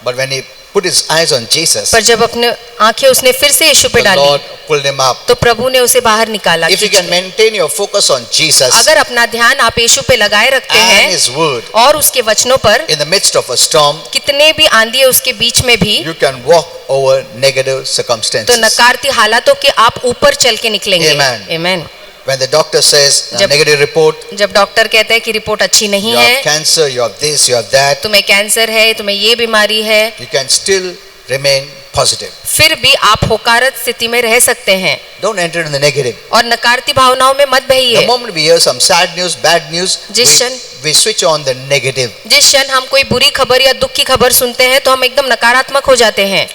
But when he put his eyes on Jesus, पर जब अपने आंखें उसने फिर से यीशु पे the डाली Lord pulled him up. तो प्रभु ने उसे बाहर निकाला। If you can maintain your focus on Jesus अगर अपना ध्यान आप यीशु पे लगाए रखते and हैं His word और उसके वचनों पर, in the midst of a storm, कितने भी आंधी है उसके बीच में भी, you can walk over negative तो circumstances. नकारती हालातों के आप ऊपर चल के निकलेंगे। Amen. Amen. When the doctor says a जब- negative report, जब डॉक्टर कहते हैं कि रिपोर्ट अच्छी नहीं you have है, cancer, you have this, you have that, तुम्हें कैंसर है, तुम्हें ये बीमारी है, you can still remain positive. फिर भी आप होकारत स्थिति में रह सकते हैं Don't enter in the negative. और नकारात्मक भावनाओं में मत The बहिए। moment we hear some sad news, bad news, जिस क्षण we switch on the negative. जिस क्षण हम कोई बुरी खबर या दुख की खबर सुनते हैं तो हम एकदम नकारात्मक हो जाते हैं।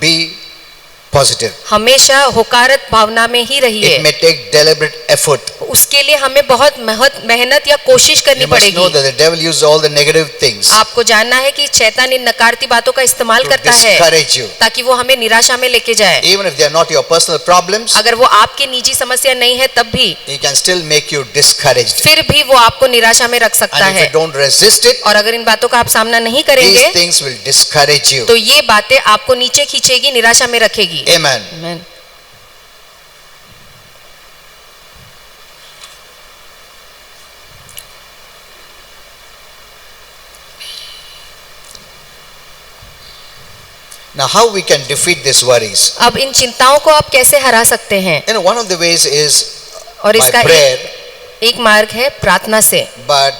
Be positive. हमेशा होकारत भावना में ही It रहिए। may take deliberate effort. उसके लिए हमें बहुत मेहनत या कोशिश करनी You must know पड़ेगी। that the devil uses all the negative things आपको जानना है कि शैतान इन नकारात्मक बातों का इस्तेमाल to करता है discourage you. ताकि वो हमें निराशा में लेके जाए। Even if they are not your personal problems, अगर वो आपकी निजी समस्या नहीं है तब भी, he can still make you discouraged. फिर भी वो आपको निराशा में रख सकता And if है। you don't resist it, और अगर इन बातों का आप सामना नहीं करेंगे these things will discourage you. तो ये बातें आपको नीचे खींचेगी, निराशा में रखेगी। Amen. Amen. Now, how we can defeat these worries? अब इन चिंताओं को आप कैसे हरा सकते हैं? You know, one of the ways is और by इसका prayer, एक मार्ग है प्रार्थना से, but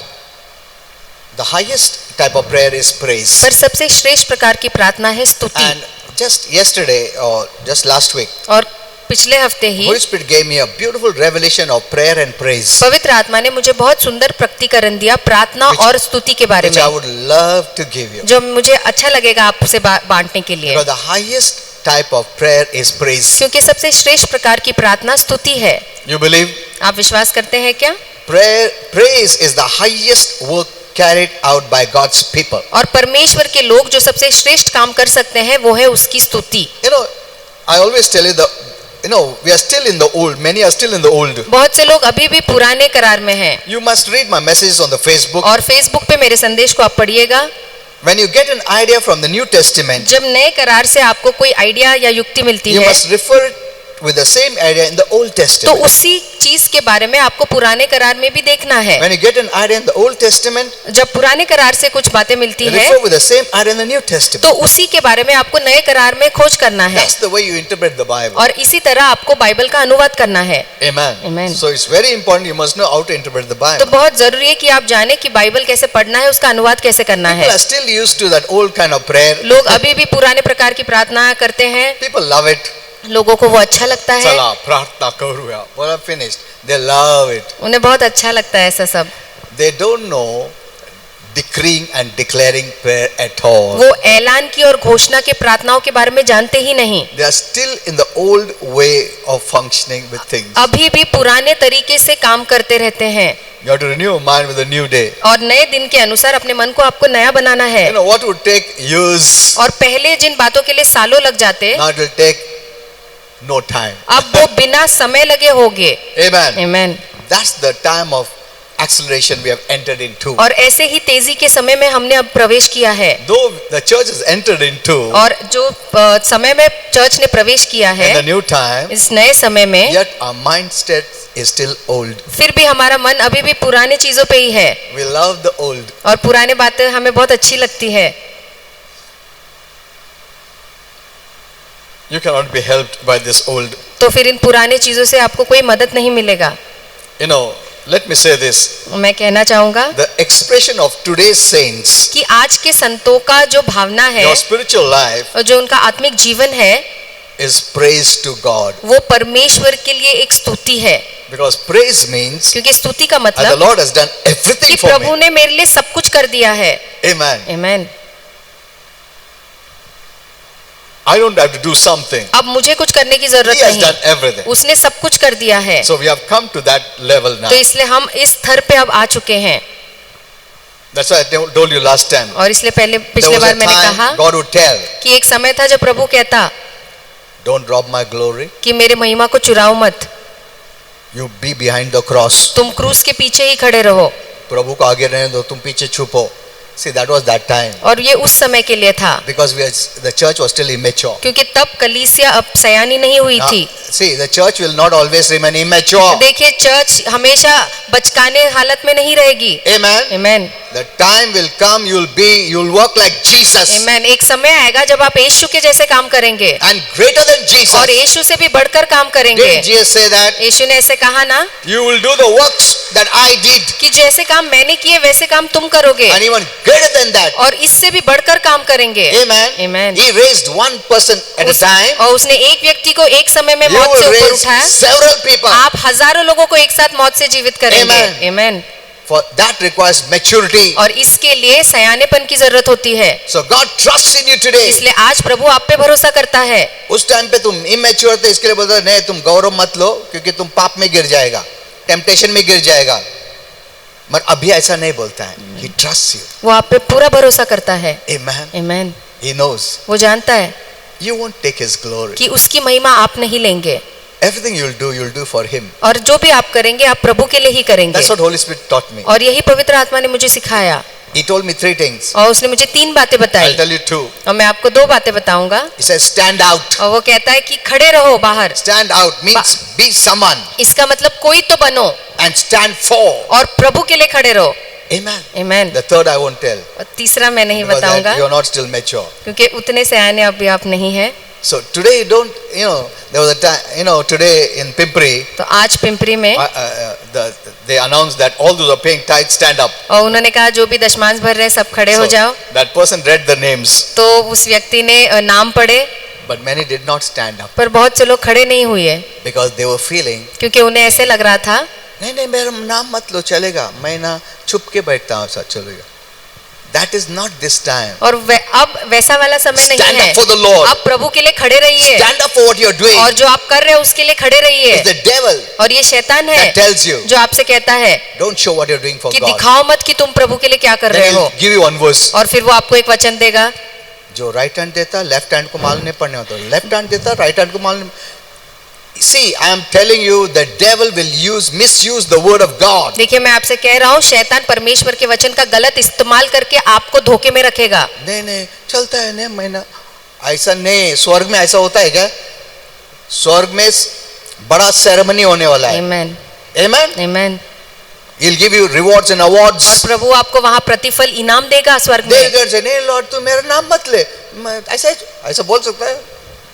the highest type of prayer is praise. पर सबसे श्रेष्ठ प्रकार की प्रार्थना है स्तुति। And just yesterday or just last week, और पिछले हफ्ते ही Holy Spirit gave me a beautiful revelation of prayer and praise, पवित्र आत्मा ने मुझे बहुत सुंदर प्रकटीकरण दिया प्रार्थना Which- और स्तुति के बारे which I में, would love to give you. जो मुझे अच्छा लगेगा आपसे बांटने के लिए, Because the highest type of prayer is praise. क्योंकि सबसे श्रेष्ठ प्रकार की प्रार्थना स्तुति है। You believe? आप विश्वास करते हैं क्या? Praise is the highest work carried out by God's people. और परमेश्वर के लोग जो सबसे श्रेष्ठ काम कर सकते हैं वो है उसकी स्तुति। You know, I always tell you, we are still in the old. Many are still in the old. बहुत से लोग अभी भी पुराने करार में हैं। You must read my messages on the Facebook. और फेसबुक पे मेरे संदेश को आप पढ़िएगा। When you get an idea from the New Testament, जब नए करार से आपको कोई आइडिया या युक्ति मिलती you है must refer it with the same idea in the Old तो Testament. उसी चीज के बारे में आपको पुराने करार में भी देखना है। When you get an idea in the Old Testament, जब पुराने करार से कुछ बातें मिलती है refer with the same idea in the New तो Testament. उसी के बारे में आपको नए करार में खोज करना है That's the way you interpret the Bible. और इसी तरह आपको बाइबल का अनुवाद करना है। Amen. Amen. So it's very important. You must know how to interpret the तो Bible. बहुत जरूरी है कि आप जाने कि बाइबल कैसे पढ़ना है, उसका अनुवाद कैसे करना People है। are still used to that old kind of prayer. लोग अभी भी पुराने प्रकार की प्रार्थना करते हैं, People love it. लोगों को वो अच्छा लगता है, चला प्रार्थना करूँगा. Well, I'm finished. They love it. उन्हें बहुत अच्छा लगता है ऐसा सब। They don't know decreeing and declaring prayer at all. वो ऐलान की और घोषणा के प्रार्थनाओं के बारे में जानते ही नहीं। They are still in the old way of functioning with things. अभी भी पुराने तरीके से काम करते रहते हैं You have to renew your mind with a new day. और नए दिन के अनुसार अपने मन को आपको नया बनाना है। You know what would take years, और पहले जिन बातों के लिए सालों लग जाते, now it will take no time. अब वो बिना समय लगे होंगे। Amen. Amen. That's the time of acceleration we have entered into. और ऐसे ही तेजी के समय में हमने अब प्रवेश किया है। Though the church has entered into और जो समय में चर्च ने प्रवेश किया है in the new time, इस नए समय में, yet our mindset is still old. फिर भी हमारा मन अभी भी पुराने चीजों पे ही है We love the old. और पुराने बातें हमें बहुत अच्छी लगती है. You cannot be helped by this old. तो फिर इन पुराने चीजों से आपको कोई मदद नहीं मिलेगा. You know, let me say this. मैं कहना चाहूंगा The expression of today's saints, कि आज के संतों का जो भावना है your spiritual life और जो उनका आत्मिक जीवन है is praise to God. वो परमेश्वर के लिए एक स्तुति है. Because praise means क्योंकि स्तुति का that the मतलब Lord has done कि everything for प्रभु me. ने मेरे लिए सब कुछ कर दिया है. Amen. Amen. I don't have to do something. अब मुझे कुछ करने की He जरूरत has नहीं. done everything. उसने सब कुछ कर दिया है. So we have come to that level now. तो इसलिए हम इस स्तर पे अब आ चुके हैं. That's why I told you last time. और इसलिए There पिछले was बार a मैंने कहा time God would tell, कि एक समय था जब प्रभु कहता don't rob my glory. कि मेरे महिमा को चुराओ मत. You be behind the cross. तुम क्रूस के पीछे ही खड़े रहो. प्रभु को आगे रहने दो, तुम पीछे छुपो. See, that was that time. और ये उस समय के लिए था. Because the church was still immature. क्योंकि तब कलीसिया अब सयानी नहीं हुई Now, थी. see, the church will not always remain immature. देखिए चर्च हमेशा बचकाने हालत में नहीं रहेगी. Amen. Amen. The time will come, you'll work like Jesus. आमेन. एक समय आएगा जब आप यीशु के जैसे काम करेंगे And greater than Jesus. और यीशु से भी बढ़कर काम करेंगे. Didn't Jesus say that? यीशु ने ऐसे कहा ना You will do the works that I did. कि जैसे काम मैंने किए वैसे काम तुम करोगे And even greater than that. और इससे भी बढ़कर काम करेंगे. Amen. Amen. He raised one person at a time. और उसने एक व्यक्ति को एक समय में You मौत से will ऊपर raise उठाया. several people. आप हजारों लोगों को एक साथ मौत से जीवित करेंगे. Amen. Amen. For that requires maturity. और इसके लिए सयानेपन की जरूरत होती है. So God trusts in you today. इसलिए आज प्रभु आप पे भरोसा करता है. उस टाइम पे तुम immature थे, इसके लिए बोलते नहीं, तुम गौरव मत लो क्योंकि तुम पाप में गिर जाएगा, टेम्पटेशन में गिर जाएगा. मगर अभी ऐसा नहीं बोलता है. He trusts you. वो आप पे पूरा भरोसा करता है. Amen. आमेन. He knows. वो जानता है You won't take his glory. कि उसकी महिमा आप नहीं लेंगे. Everything you'll do for him. और जो भी आप करेंगे आप प्रभु के लिए ही करेंगे. That's what Holy Spirit taught me. और यही पवित्र आत्मा ने मुझे सिखाया. He told me 3 things. और उसने मुझे 3 बातें बताई. I'll tell you 2. और मैं आपको 2 बातें बताऊंगा. He says stand out. और वो कहता है कि खड़े रहो बाहर. Stand out means be someone इसका मतलब कोई तो बनो and stand for. और प्रभु के लिए खड़े रहो. Amen. Amen. The third I won't tell. और तीसरा मैं नहीं Because बताऊंगा you're not still mature. क्योंकि उतने सयाने अभी आप नहीं हैं. So today you don't, there was a time, today in Pimpri, तो आज पिंपरी में they announced that all those who are paying tithe stand up. और उन्होंने कहा जो भी दशमांश भर रहे सब खड़े हो So जाओ. that person read the names, तो उस व्यक्ति ने नाम पढ़े but many did not stand up पर बहुत से लोग खड़े नहीं हुए because they were feeling, क्योंकि उन्हें ऐसे लग रहा था नहीं नहीं मेरा नाम मत लो, चलेगा, मैं ना छुप के बैठता हूँ, सब चलेगा. That is not this time. और अब वैसा वाला समय Stand नहीं है. up for the Lord. आप प्रभु के लिए खड़े रहिए Stand up for what you're doing. और जो आप कर रहे हो उसके लिए खड़े रहिए. It's the devil और ये शैतान है that tells you, जो आपसे कहता है don't show what you're doing for कि God. दिखाओ मत कि तुम प्रभु के लिए क्या कर रहे Then हो. he'll give you one verse. और फिर वो आपको एक वचन देगा. जो राइट हैंड देता लेफ्ट हैंड को मालूम नहीं पड़ने होता, लेफ्ट हैंड देता राइट हैंड को मालूम. See, I am telling you, the devil will misuse the word of God. देखिए मैं आपसे कह रहा हूँ शैतान परमेश्वर के वचन का गलत इस्तेमाल करके आपको धोखे में रखेगा. नहीं नहीं चलता है नहीं, महीना ऐसा नहीं. स्वर्ग में ऐसा होता है क्या? स्वर्ग में बड़ा सेरेमनी होने वाला है. Amen. Amen. Amen. He'll give you rewards and awards. और प्रभु आपको वहाँ प्रतिफल इनाम देगा स्वर्ग में. देगा से नहीं, लॉर्ड तू मेरा नाम मत ले, ऐसा ऐसा बोल सकता है,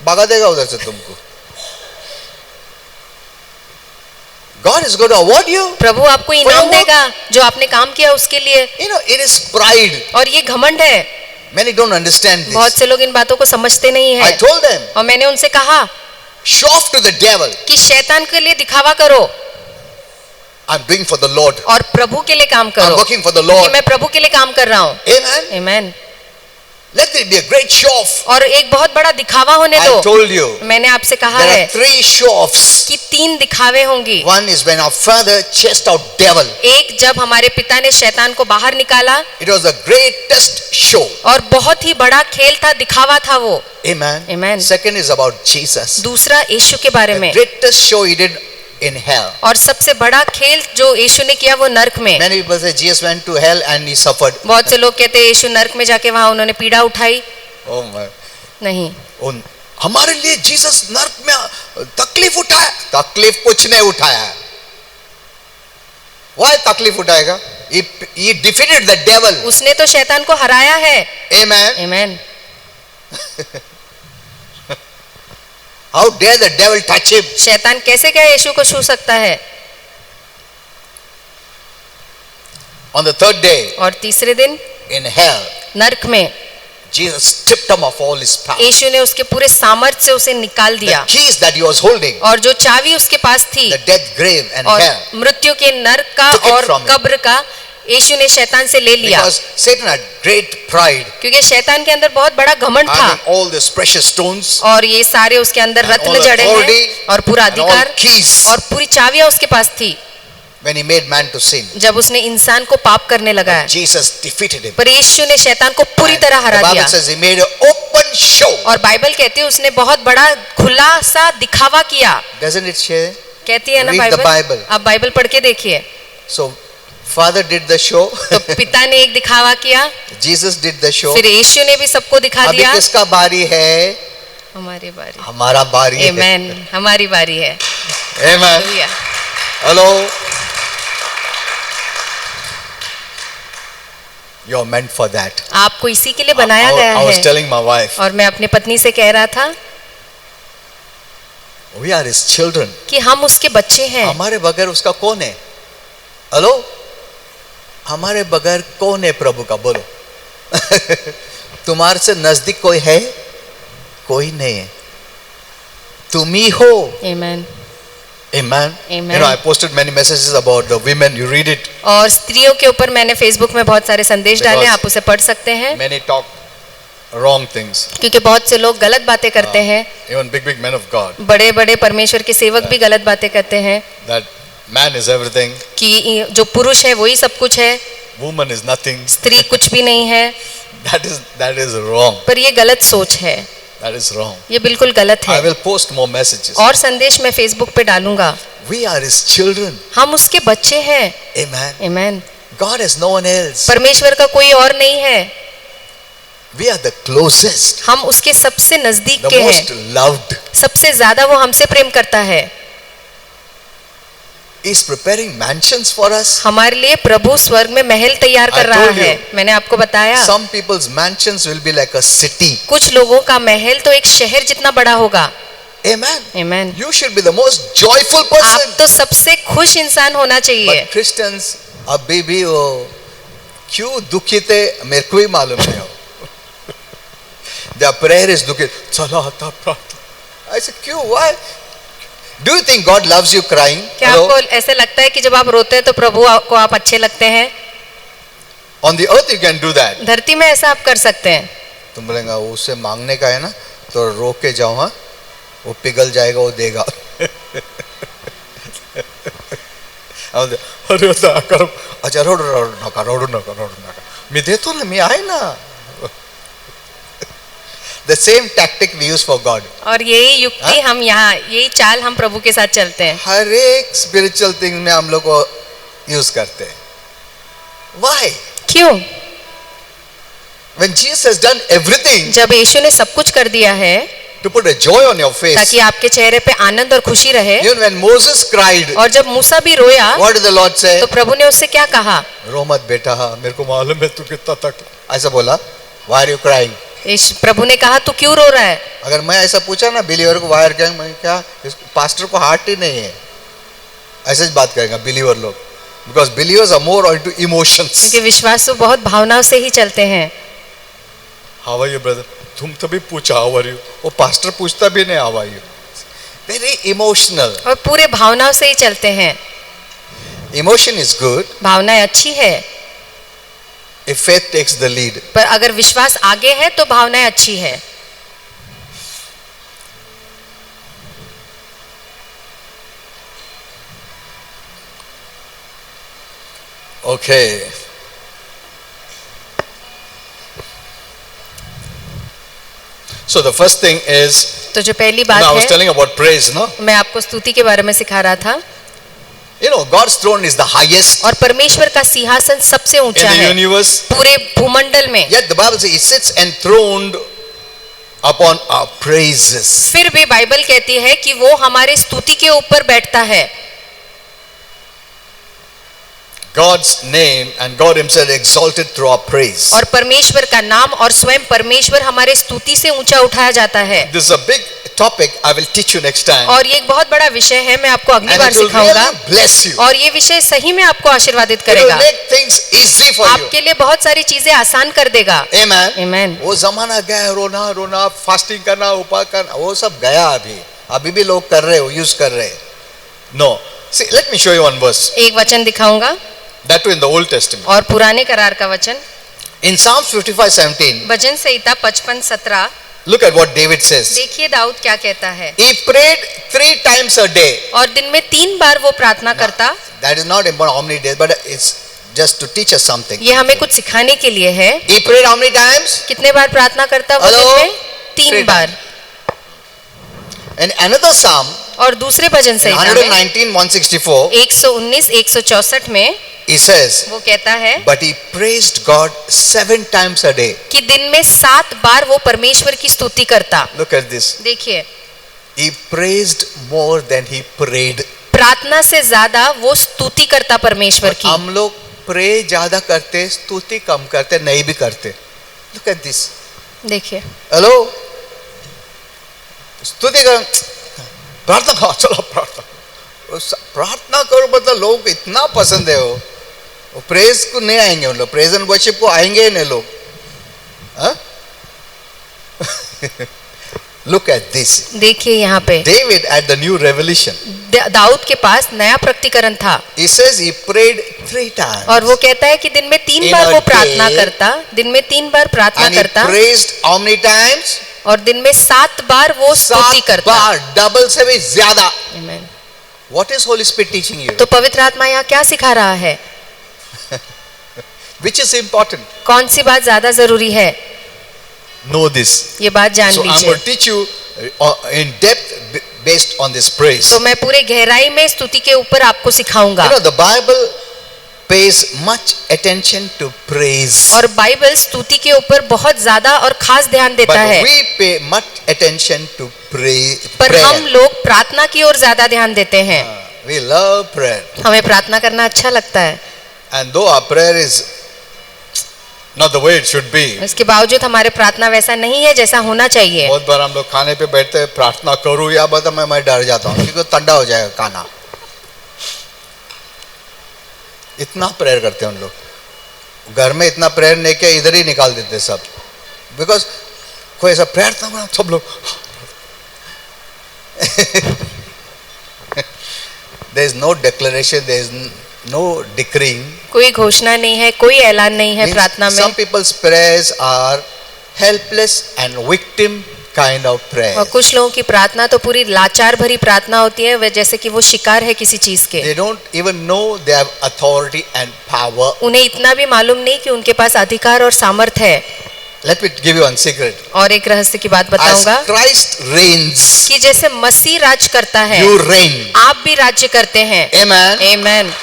भगा देगा उधर से तुमको. God is going to award you. प्रभु आपको इनाम देगा जो आपने काम किया उसके लिए. It is pride. और ये घमंड है. Many don't understand this. बहुत से लोग इन बातों को समझते नहीं I है. told them, और मैंने उनसे कहा show off to the devil. कि शैतान के लिए दिखावा करो I'm doing for the Lord. और प्रभु के लिए काम I'm करो. working for the कि Lord. मैं प्रभु के लिए काम कर रहा हूँ. Amen. Amen. Let it be a great show off. और एक बहुत बड़ा दिखावा होने I दो. told you, मैंने आपसे कहा there है are 3 show offs. कि 3 दिखावे होंगी. One is when our father chased out devil. एक जब हमारे पिता ने शैतान को बाहर निकाला It was the greatest show. और बहुत ही बड़ा खेल था, दिखावा था वो. Amen. Amen. Second is about Jesus. दूसरा यीशु के बारे The में. greatest show he did in hell. और सबसे बड़ा खेल जो यीशु ने किया वो नरक में. Many people say Jesus went to hell and he suffered. बहुत से लोग कहते हैं यीशु नरक में जाके वहां उन्होंने पीड़ा उठाई. Oh my. नहीं. हमारे लिए जीसस नरक में तकलीफ उठाया? तकलीफ कुछ नहीं उठाया. Why तकलीफ उठाएगा? He defeated the devil. उसने तो शैतान को हराया है। Amen. आमीन। How dare the devil touch him? शैतान कैसे क्या यीशु को छू सकता है? On the third day, और तीसरे दिन in hell, नरक में Jesus stripped him of all his power. यीशु ने उसके पूरे सामर्थ्य से उसे निकाल The दिया, keys that he was holding, और जो चाबी उसके पास थी, the death, grave, and और hell, मृत्यु के नरक का took it और from him. कब्र का यीशु ने शैतान से ले लिया, because Satan had great pride, क्योंकि शैतान के अंदर बहुत बड़ा घमंड था, having all these precious stones और ये सारे उसके अंदर and रत्न all जड़े हैं authority और पूरा and all अधिकार keys. और पूरी चाबियां उसके पास थी। When he made man to sin, जब उसने इंसान को पाप करने लगाया, Jesus defeated him. पर यीशु ने शैतान को पूरी तरह The हरा Bible दिया, says he made an open show. और बाइबल कहती है उसने बहुत बड़ा खुला सा दिखावा किया। Doesn't it say? कहती है ना Read the बाइबल, Bible. आप बाइबल पढ़ के देखिए। So Father did the show. तो पिता ने एक दिखावा किया, Jesus did the show. फिर यीशु ने भी सबको दिखा अभी दिया। किसका बारी है? हमारी बारी, हमारा बारी है। आमेन, हमारी बारी है। Amen. Hallelujah. Hello. You're meant for that. आपको इसी के लिए बनाया गया I was है। telling my wife, और मैं अपनी पत्नी से कह रहा था we are his children. कि हम उसके बच्चे हैं। हमारे बगैर उसका कौन है? हेलो, हमारे बगैर कौन है प्रभु का? बोलो। तुम्हारे से नजदीक कोई है? कोई नहीं है, तुम ही हो। आमेन। Amen. Amen. You know, I posted many messages about the women. You read it. और स्त्रियों के ऊपर मैंने फेसबुक में बहुत सारे संदेश डाले, Because आप उसे पढ़ सकते हैं, Many talk wrong things. क्योंकि बहुत से लोग गलत बातें करते हैं। Even big men of God. बड़े बड़े परमेश्वर के सेवक भी गलत बातें करते हैं That man is everything, कि जो पुरुष है वही सब कुछ है, woman is nothing. स्त्री कुछ भी नहीं है। That is wrong. पर ये गलत सोच है, That is wrong. ये बिल्कुल गलत I है। will post more messages. और संदेश मैं फेसबुक पे डालूंगा। We are his children. हम उसके बच्चे हैं। Amen. Amen. God has no one else. परमेश्वर का कोई और नहीं है, We are the closest, हम उसके सबसे नजदीक the के most हैं, loved. सबसे ज्यादा वो हमसे प्रेम करता है। He is preparing mansions for us. हमारे लिए प्रभु स्वर्ग में महल तैयार कर I रहा told you. है। मैंने आपको बताया, Some people's mansions will be like a city. कुछ लोगों का महल तो एक शहर जितना बड़ा होगा। Amen. Amen. You should be the most joyful person. आप तो सबसे खुश इंसान होना चाहिए। But Christians अभी भी वो क्यों दुखी थे मेरे को ही मालूम नहीं हो। Their prayer is दुखी। चलो आता प्रार्थना। I said क्यों? Why? Do you think God loves you crying? क्या Hello? आपको ऐसे लगता है कि जब आप रोते हैं तो प्रभु को आप अच्छे लगते हैं? On the earth you can do that. धरती में ऐसा आप कर सकते हैं। तुम बोलेगा उससे मांगने का है ना, तो रोक के जाओ, हाँ, वो पिघल जाएगा, वो देगा। अरे करो, अच्छा रोड नका मी देतो ना, मी आहे ना। The same tactic we use for God. और यही युक्ति हम यहाँ, यही चाल हम प्रभु के साथ चलते हैं। हर एक स्पिरिचुअल थिंग में हम लोग को यूज करते हैं। Why? क्यों? When Jesus has done everything जब यीशु ने सब कुछ कर दिया है to put a joy on your face. ताकि आपके चेहरे पे आनंद और खुशी रहे, Even when Moses cried, और जब मूसा भी रोया what did the Lord say? तो प्रभु ने उससे क्या कहा? रो मत बेटा, मेरे को मालूम है तू कितना तक, ऐसा बोला। Why are you crying? प्रभु ने कहा तू क्यों रो रहा है? अगर मैं ऐसा पूछा ना बिलीवर को, वायर गैंग में क्या, पास्टर को हार्ट ही नहीं है, ऐसे बात करेंगे बिलीवर लोग, because believers are more into emotions. क्योंकि विश्वास तो बहुत भावनाओं से ही चलते हैं। How are you brother? तुम तभी पूछा हाउ आर यू, वो पास्टर पूछता भी नहीं how are you. Very emotional, और पूरे भावनाओं से ही चलते हैं। इमोशन इज गुड भावनाएं अच्छी है, if faith takes the lead. पर अगर विश्वास आगे है तो भावनाएं अच्छी है। Okay. So the first thing is, तो जो पहली I बात was है, telling about praise, no? मैं आपको स्तुति के बारे में सिखा रहा था। You know, God's throne is the highest और परमेश्वर का सिंहासन सबसे in ऊंचा the है universe. पूरे भूमंडल में। Yet the Bible says He sits enthroned upon our praises. फिर भी बाइबल कहती है कि वो हमारे स्तुति के ऊपर बैठता है। God's name and God himself exalted through our praise. और परमेश्वर का नाम और स्वयं परमेश्वर हमारे स्तुति से ऊंचा उठाया जाता है। This is a big topic. I will teach you next time. और ये एक बहुत बड़ा विषय है, मैं आपको अगली And बार it will सिखाऊंगा। really bless you. और ये विषय सही में आपको आशीर्वादित It will करेगा, make things easy for you. आपके लिए बहुत सारी चीजें आसान कर देगा। Amen. आमीन। वो जमाना गया है, रोना रोना, फास्टिंग करना, उपवास करना, वो सब गया अभी। अभी भी लोग कर रहे हो, यूज कर रहे हैं। No. See, let me show you one verse. एक वचन दिखाऊंगा, That too in the Old Testament. और पुराने करार का वचन, In Psalms 55:17, bhajan Samhita 55:17, look at what David says. देखिए दाऊद क्या कहता है। He prayed 3 times a day. और दिन में 3 बार वो प्रार्थना करता। That is not important how many days, but it's just to teach us something. ये हमें कुछ सिखाने के लिए है। He prayed how many times? कितने बार प्रार्थना करता वो Hello? दिन में? 3 3 बार। And another Psalm, और दूसरे भजन in संहिता में 119:164, 119-164 में he says, वो कहता है but he praised God 7 times a day. कि दिन में 7 बार वो परमेश्वर की स्तुति करता। Look at this. देखिए, He praised more than he prayed. प्रार्थना से ज्यादा वो स्तुति करता परमेश्वर की। हम लोग प्रे ज्यादा करते, स्तुति कम करते, नहीं भी करते। Look at this. देखिए, हेलो, स्तुति कर, प्रार्थना करो, चलो प्रार्थना करो, मतलब लोगों को इतना पसंद है वो प्रेज को नहीं आएंगे, उन लोग प्रेज एंड वर्शिप को आएंगे नहीं लोग। Look at this. देखिए यहाँ पे David at the new revelation. Dawood के पास नया प्रकटीकरण था। He says he prayed 3 times. और वो कहता है कि दिन में 3 In बार a वो प्रार्थना day, करता, दिन में 3 बार प्रार्थना And he करता, praised how many times? और दिन में 7 बार वो स्तुति 7 करता। बार, डबल से भी ज्यादा। Amen. What is Holy Spirit teaching you? तो पवित्र आत्मा यहाँ क्या सिखा रहा है? Which is important? कौन सी बात ज्यादा जरूरी है? Know this. ये बात जान So I'm लीजिए। going to teach you in depth based on this praise. तो मैं पूरे गहराई में स्तुति के ऊपर आपको सिखाऊंगा। You know, the Bible pays much attention to praise. और बाइबल स्तुति के ऊपर बहुत ज्यादा और खास ध्यान देता But है। we pay much attention to पर prayer. हम लोग प्रार्थना की ओर ज्यादा ध्यान देते हैं। We love prayer. हमें प्रार्थना करना अच्छा लगता है। And though our prayer is not the way it should be. इसके बावजूद हमारे प्रार्थना वैसा नहीं है जैसा होना चाहिए। बहुत बार हम लोग खाने पे बैठते हैं, प्रार्थना करूँ या बता, मैं डर जाता हूँ क्योंकि ठंडा हो जाएगा खाना। इतना प्रेयर करते हैं उन लोग, घर में इतना प्रेयर नहीं किया, इधर ही निकाल देते सब, बिकॉज कोई ऐसा प्रेयर था सब लोग there is no declaration, there is no decreeing. कोई घोषणा नहीं है, कोई ऐलान नहीं है प्रार्थना में। Some people's prayers are helpless and victim kind of prayer. और कुछ लोगों की प्रार्थना तो पूरी लाचार भरी प्रार्थना होती है, वे जैसे कि वो शिकार है किसी चीज के। They don't even know they have authority and power. उन्हें इतना भी मालूम नहीं कि उनके पास अधिकार और सामर्थ्य है। Let me give you one secret. और एक रहस्य की बात As बताऊंगा Christ reigns, कि जैसे मसीह राज करता है, you reign. आप भी राज्य करते हैं। Amen. Amen,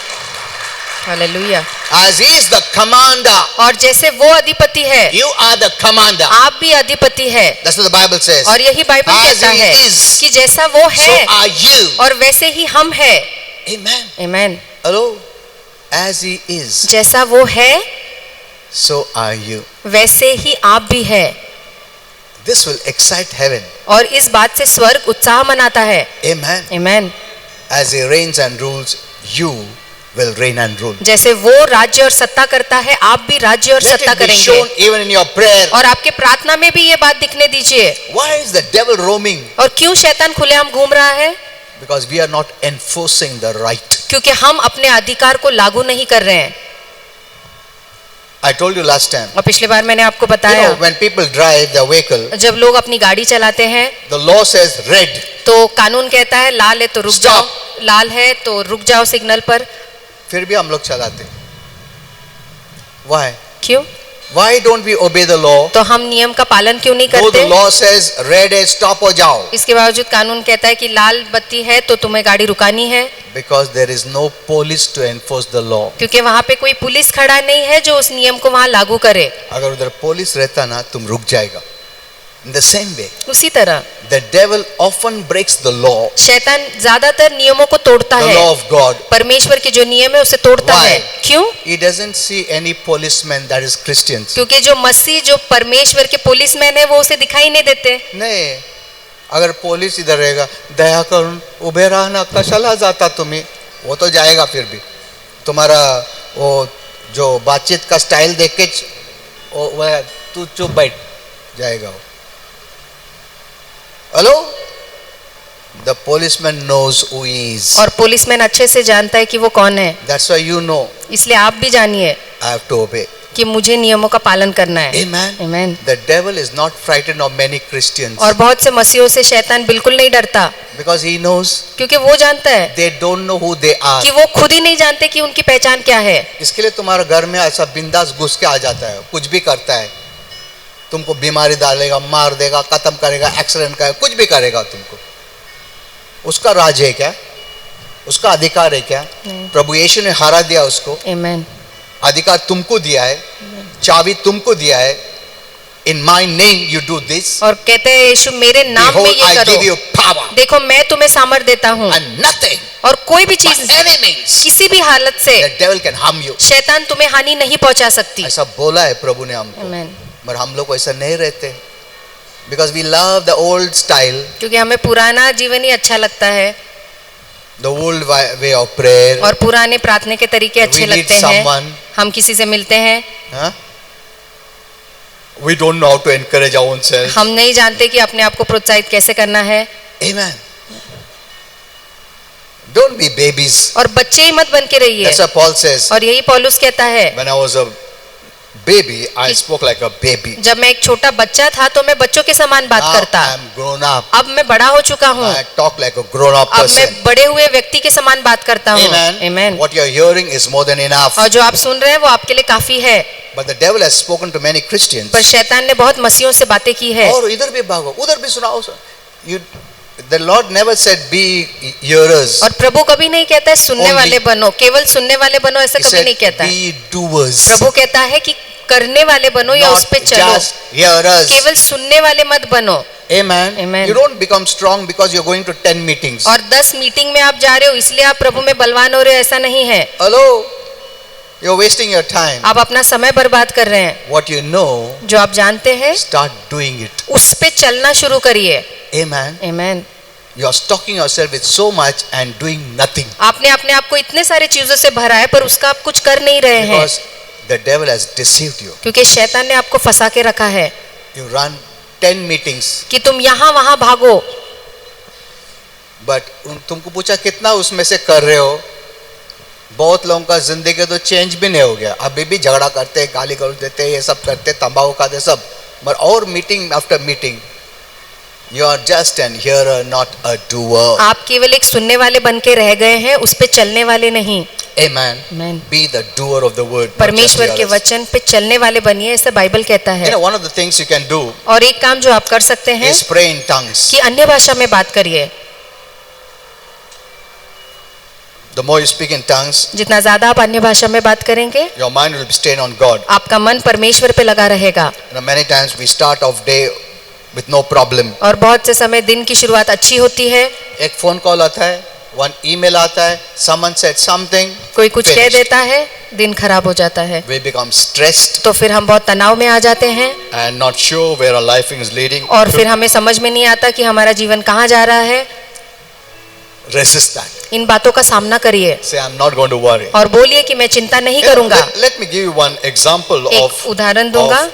hallelujah. As he is the commander, और जैसे वो अधिपति है, you are the commander. आप भी अधिपति है। That's what the Bible says. और यही बाइबल As कहता he है is, कि जैसा वो so है are you. और वैसे ही हम है। Amen. Amen. Hello. As he is, जैसा वो है so are you. वैसे ही आप भी है। This will excite heaven. और इस बात से स्वर्ग उत्साह मनाता है। Amen. Amen. As he reigns and rules, you will reign and rule. जैसे वो राज्य और सत्ता करता है, आप भी राज्य और Let सत्ता it be करेंगे। shown even in your prayer. और आपके प्रार्थना में भी ये बात दिखने दीजिए। Why is the devil roaming? और क्यों शैतान खुलेआम घूम रहा है? Because we are not enforcing the right. क्योंकि हम अपने अधिकार को लागू नहीं कर रहे हैं। I told you last time. और पिछली बार मैंने आपको You बताया, know, when people drive their vehicle, जब लोग अपनी गाड़ी चलाते हैं the law says red. तो कानून कहता है लाल है तो रुक Stop. जाओ, लाल है तो रुक जाओ सिग्नल पर। फिर भी हम लोग चलाते। Why? क्यों? Why don't we obey the law? तो हम नियम का पालन क्यों नहीं Though the करते? law says red is stop हो जाओ. इसके बावजूद कानून कहता है कि लाल बत्ती है तो तुम्हें गाड़ी रुकानी है, Because there is no police to enforce the law. क्योंकि वहां पे कोई पुलिस खड़ा नहीं है जो उस नियम को वहां लागू करे। अगर उधर पुलिस रहता ना, तुम रुक जाएगा. In the same way, उसी तरह the devil often breaks the law, शैतान ज्यादातर नियमों को तोड़ता the है, law of God. परमेश्वर के जो नियम है उसे तोड़ता Why? है। क्यों? He doesn't see any policemen that is Christians. क्योंकि जो मसीह जो परमेश्वर के पुलिसमैन है वो उसे दिखाई नहीं देते। नहीं, अगर पुलिस इधर रहेगा, दया करून उभे राहना कशाला जाता तुम्ही, वो तो जाएगा फिर भी। तुम्हारा वो जो बातचीत का स्टाइल देख के वो तू चुप बैठ जाएगा वो। Hello, the policeman knows who he is. और पुलिसमैन अच्छे से जानता है कि वो कौन है, That's why you know इसलिए आप भी जानिए I have to obey. कि मुझे नियमों का पालन करना है। Amen. Amen. The devil is not frightened of many Christians और बहुत से मसीहों से शैतान बिल्कुल नहीं डरता, because he knows क्योंकि वो जानता है they don't know who they are. कि वो खुद ही नहीं जानते कि उनकी पहचान क्या है। इसके लिए तुम्हारे घर में ऐसा बिंदास घुस के आ जाता है, कुछ भी करता है, तुमको बीमारी डालेगा, मार देगा, खत्म करेगा, एक्सीडेंट करेगा, कुछ भी करेगा तुमको। उसका राज है क्या? उसका अधिकार है क्या? नहीं। प्रभु यीशु ने हरा दिया उसको, Amen. अधिकार तुमको दिया है, चाबी तुमको दिया है। In my name you do this, और कहते हैं यीशु मेरे नाम में ये आई गिव करो, यू पावर देखो मैं तुम्हें सामर्थ देता हूँ, एंड नथिंग और कोई भी चीज by any means किसी भी हालत से the devil can harm you. शैतान तुम्हें हानि नहीं पहुंचा सकती। ऐसा बोला है प्रभु ने हमको, Amen. पर हम लोग ऐसा नहीं रहते, because we love the old style, क्योंकि हमें पुराना जीवन ही अच्छा लगता है the old way of prayer. और पुराने प्रार्थना के तरीके अच्छे We need लगते हैं। someone. हम किसी से मिलते हैं, Huh? We don't know how to encourage our own selves. हम नहीं जानते कि अपने आप को प्रोत्साहित कैसे करना है। Amen. Don't be babies. और बच्चे ही मत बन के रहिए। That's what Paul says. और यही पौलुस कहता है, When I was a baby, I spoke like a baby. जब मैं एक छोटा बच्चा था तो मैं बच्चों के समान बात Now करता, I am grown up. अब मैं बड़ा हो चुका हूँ, I talk like a grown up अब person. मैं बड़े हुए व्यक्ति के समान बात करता हूँ। Amen. Amen. What you are hearing is more than enough. और जो आप सुन रहे हैं वो आपके लिए काफी है। But the devil has spoken to many Christians. पर शैतान ने बहुत मसीहों से बातें की है। और इधर भी भागो, उधर भी सुनाओ। You, the Lord never said be hearers. और प्रभु कभी नहीं कहता है सुनने Only- वाले बनो, केवल सुनने वाले बनो, ऐसा He कभी said नहीं कहता है। be doers. प्रभु कहता है कि करने वाले बनो या उस Not पे चलो, just hearers. केवल सुनने वाले मत बनो। Amen. Amen. You don't become strong because you're going to 10 meetings. और 10 मीटिंग में आप जा रहे हो इसलिए आप प्रभु में बलवान हो रहे हो, ऐसा नहीं है। Hello. You're wasting your time. आप अपना समय बर्बाद कर रहे हैं। What you know, जो आप जानते हैं start doing it. उस पे चलना शुरू करिए। Amen. Amen. You are stocking yourself with so much and doing nothing. आपने अपने आप को इतने सारे चीजों से भरा है पर उसका आप कुछ कर नहीं रहे हैं, Because the devil has deceived you. क्योंकि शैतान ने आपको फंसा के रखा है You run 10 meetings, कि तुम यहाँ वहां भागो, but तुमको पूछा कितना उसमें से कर रहे हो। बहुत लोगों का जिंदगी तो चेंज भी नहीं हो गया, अभी भी झगड़ा करते, गाली गलौज देते, ये सब करते, तंबाकू खाते सब। but और meeting after meeting you are just an hearer, not a doer. आप केवल एक सुनने वाले बन के रह गए हैं, उस पे चलने वाले नहीं। Amen. Amen. Be the doer of the word. not just परमेश्वर के hearers. वचन पे चलने वाले बनिए, ऐसा बाइबल कहता You है। know, one of the things you can do और एक काम जो आप कर सकते हैं is pray in tongues. कि अन्य भाषा में बात करिए। The more you speak in tongues, जितना ज्यादा आप अन्य भाषा में बात करेंगे, your mind will be stayed on God. आपका मन परमेश्वर पे लगा रहेगा। You know, many times we start off day with no problem. और बहुत से समय दिन की शुरुआत अच्छी होती है, एक फोन कॉल आता है, one email आता है, someone said something, कोई कुछ कह finished. देता है, दिन खराब हो जाता है, We become stressed तो फिर हम बहुत तनाव में आ जाते हैं and not sure where our life is leading. और फिर हमें समझ में नहीं आता कि हमारा जीवन कहाँ जा रहा है। Resist that. इन बातों का सामना करिए Say, I'm not going to worry. और बोलिए कि मैं चिंता नहीं You know, करूंगा। let me give you one example एक of उदाहरण दूंगा,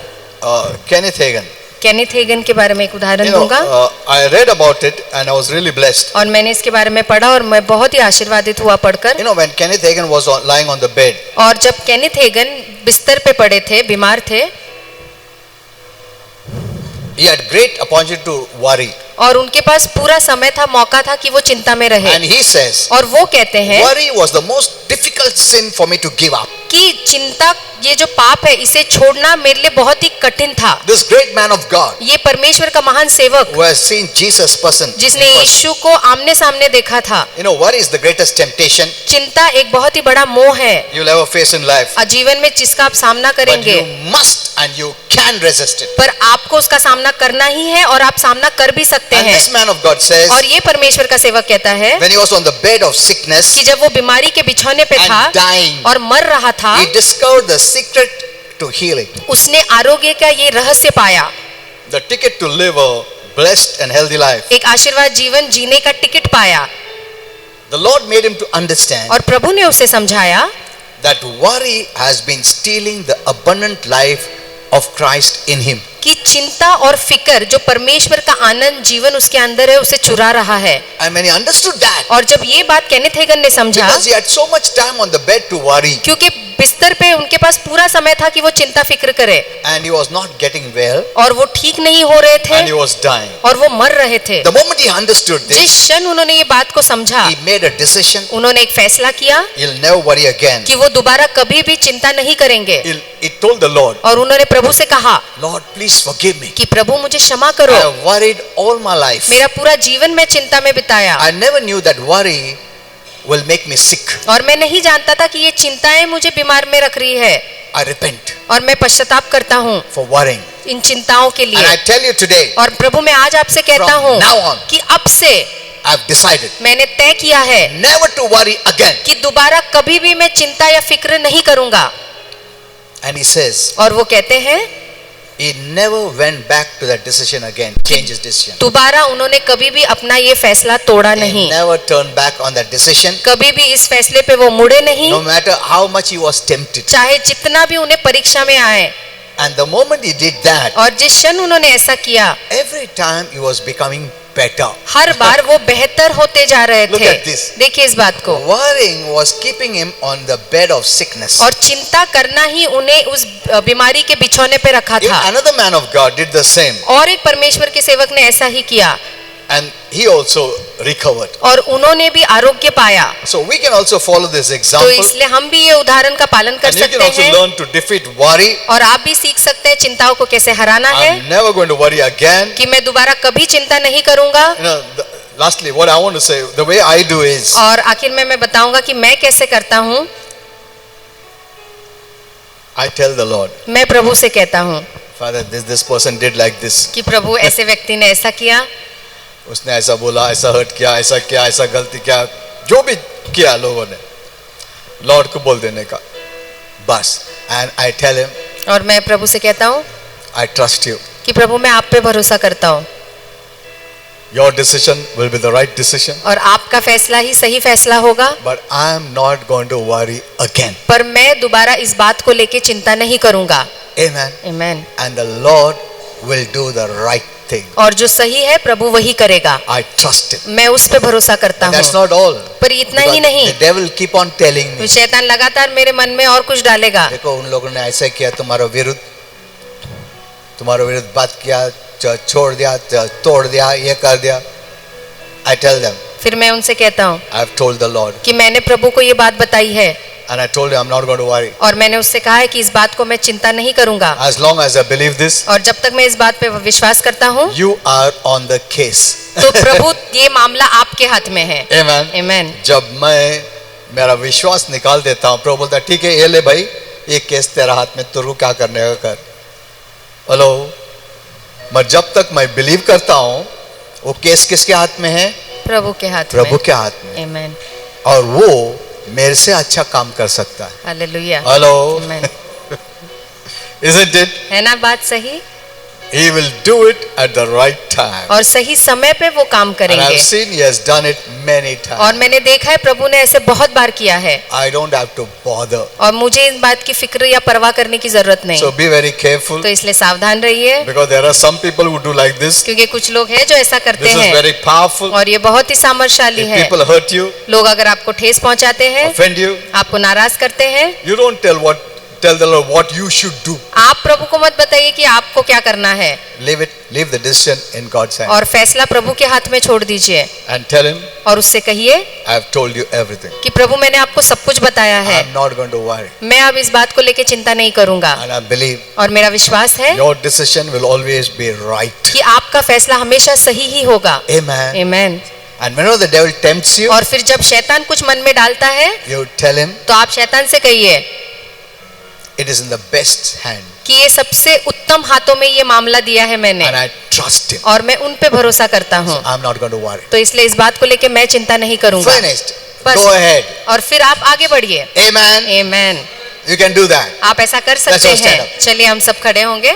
Kenneth Hagin. केनेथ हेगन के बारे में एक उदाहरण You know, दूंगा। I read about it and I was really blessed. और मैंने इसके बारे में पढ़ा और मैं बहुत ही आशीर्वादित हुआ पढ़कर। You know, when Kenneth Hagin was lying on the bed, और जब केनेथ हेगन बिस्तर पे पड़े थे, बीमार थे, he had great opportunity to worry. और उनके पास पूरा समय था, मौका था कि वो चिंता में रहे। And he says, और वो कहते हैं worry was the most difficult sin for me to give up. कि चिंता ये जो पाप है इसे छोड़ना मेरे लिए बहुत ही कठिन था। This great man of God ये परमेश्वर का महान सेवक who has seen Jesus person, जिसने यीशु को आमने सामने देखा था। you know, worry is the greatest temptation चिंता एक बहुत ही बड़ा मोह है you'll ever face in life. जीवन में जिसका आप सामना But करेंगे, you must and you can resist it. पर आपको उसका सामना करना ही है और आप सामना कर भी सकते And हैं। this man of God says, और ये परमेश्वर का सेवक कहता है when he was on the bed of sickness कि जब वो बीमारी के बिछौने पे था and dying, और मर रहा था, he discovered the secret to heal it. उसने आरोग्य का ये रहस्य पाया, The ticket to live a blessed and healthy life. एक आशीर्वाद जीवन जीने का टिकट पाया। The Lord made him to understand और प्रभु ने उसे समझाया that worry has been stealing the abundant life of Christ in him. कि चिंता और फिक्र जो परमेश्वर का आनंद जीवन उसके अंदर है उसे चुरा रहा है। And when he understood that, और जब ये बात केनेथ हेगन ने समझा, because he had so much time on the bed to worry, क्योंकि बिस्तर पे उनके पास पूरा समय था कि वो चिंता फिक्र करे, and he was not getting well, और वो ठीक नहीं हो रहे थे and he was dying. और वो मर रहे थे। The moment he understood जिस this, क्षण उन्होंने ये बात को समझा, he made a decision. उन्होंने एक फैसला किया He'll never worry again. कि वो दोबारा कभी भी चिंता नहीं करेंगे। He told the Lord, और उन्होंने प्रभु से कहा Lord, please forgive me. कि प्रभु मुझे क्षमा करो, I have worried all my life. मेरा पूरा जीवन मैं चिंता में बिताया I never knew that worry will make me sick. और मैं नहीं जानता था कि ये चिंताएं मुझे बीमार में रख रही है, I repent और मैं पश्चाताप करता हूँ for worrying. इन चिंताओं के And लिए। I tell you today, और प्रभु मैं आज आपसे कहता From हूँ now on, कि अब से I've decided मैंने तय किया है never to worry again. कि दोबारा कभी भी मैं चिंता या फिक्र नहीं करूंगा। And he says, और वो कहते हैं he never went back to that decision again, changed his decision. दोबारा उन्होंने कभी भी अपना ये फैसला तोड़ा He नहीं, never turned back on that decision, कभी भी इस फैसले पे वो मुड़े नहीं, no matter how much he was tempted. चाहे जितना भी उन्हें परीक्षा में आए। And the moment he did that, और जिस क्षण उन्होंने ऐसा किया, every time he was becoming better. हर बार वो बेहतर होते जा रहे Look थे। at this. देखिए इस बात को। Worrying was keeping him on the bed of sickness. और चिंता करना ही उन्हें उस बीमारी के बिछौने पे रखा था। Another man of God did the same, और एक परमेश्वर के सेवक ने ऐसा ही किया and he also recovered. और उन्होंने भी आरोग्य पाया। So we can also follow this तो example, इसलिए हम भी ये उदाहरण का पालन कर and you can सकते also हैं learn to defeat worry. और आप भी सीख सकते हैं चिंताओं को कैसे हराना है, I'm never going to worry again. कि मैं दोबारा कभी चिंता नहीं करूंगा। Lastly, what I want to say, the way I do is, और आखिर में मैं बताऊंगा कि मैं कैसे करता हूँ। I tell the Lord, मैं प्रभु से कहता हूँ Father, this person did like this. कि प्रभु ऐसे व्यक्ति ने ऐसा किया, उसने ऐसा बोला, ऐसा हर्ट किया, ऐसा गलती किया, जो भी किया लोगों ने, लॉर्ड को बोल देने का बस। एंड आई टेल हिम, और मैं प्रभु से कहता हूँ आई ट्रस्ट यू, कि प्रभु मैं आप पे भरोसा करता हूँ your decision will be the right decision, और आपका फैसला ही सही फैसला होगा, but I am not going to worry again. पर मैं दोबारा इस बात को लेके चिंता नहीं करूंगा। Amen. Amen. And the Lord will do the right thing. और जो सही है प्रभु वही करेगा। I trust him. मैं उस पे भरोसा करता दैट्स हूँ। नॉट ऑल, पर इतना ही नहीं, the devil keep on telling me, शैतान लगातार मेरे मन में और कुछ डालेगा। देखो उन लोगों ने ऐसा किया, तुम्हारा विरुद्ध बात किया, छोड़ दिया, तोड़ दिया, ये कर दिया। I tell them, फिर मैं उनसे कहता हूँ I have told the Lord, कि मैंने प्रभु को ये बात बताई है, and I told him I'm not going to worry. और मैंने उससे कहा है कि इस बात को मैं चिंता नहीं करूंगा। As long as I believe this, और जब तक मैं इस बात पे विश्वास करता हूँ, you are on the case. तो प्रभु ये मामला आपके हाथ में है। Amen. आमेन। जब मैं मेरा विश्वास निकाल देता हूँ, प्रभु बोलता है ठीक है, ये ले भाई, ये केस तेरा हाथ में, तेरे को क्या करने का कर। हेलो, मैं जब तक मैं बिलीव करता हूँ, वो केस किसके हाथ में है? प्रभु के हाथ में। प्रभु के हाथ में। आमेन। और वो मेरे से अच्छा काम कर सकता है। Hallelujah. Hello, amen. isn't it? है ना बात सही? He will do it at the right time. और सही समय पे वो काम And करेंगे। I've seen he has done it many times. और मैंने देखा है प्रभु ने ऐसे बहुत बार किया है। I don't have to bother. और मुझे इस बात की फिक्र या परवाह करने की जरूरत नहीं। So be very careful, तो इसलिए सावधान रहिए, because there are some people who do like this. क्योंकि कुछ लोग हैं जो ऐसा करते This is हैं very powerful. और ये बहुत ही सामर्थशाली If है। people hurt you, लोग अगर आपको ठेस पहुंचाते हैं, offend you, आपको नाराज करते हैं, you don't tell the Lord what you should do. आप प्रभु को मत बताइए कि आपको क्या करना है, Leave the decision in God's hand और फैसला प्रभु के हाथ में छोड़ दीजिए and tell him, और उससे कहिए I have told you everything. कि प्रभु मैंने आपको सब कुछ बताया है, I'm not going to worry. मैं अब इस बात को लेके चिंता नहीं करूंगा। And I believe और मेरा विश्वास है your decision will always be right. कि आपका फैसला हमेशा सही ही होगा। Amen. Amen. And whenever the devil tempts you, और फिर जब शैतान कुछ मन में डालता है, you tell him, तो आप शैतान से कहिए, it it is in the best hand कि ये सबसे उत्तम हाथों में ये मामला दिया है मैंने, and I trust him. और मैं उन पे भरोसा करता हूँ। I'm not going to worry. तो इसलिए इस बात को लेके मैं चिंता नहीं करूंगा। Finished. बस। Go ahead. और फिर आप आगे बढ़िए। Amen. Amen. You can do that. आप ऐसा कर सकते Let's all stand हैं। चलिए हम सब खड़े होंगे।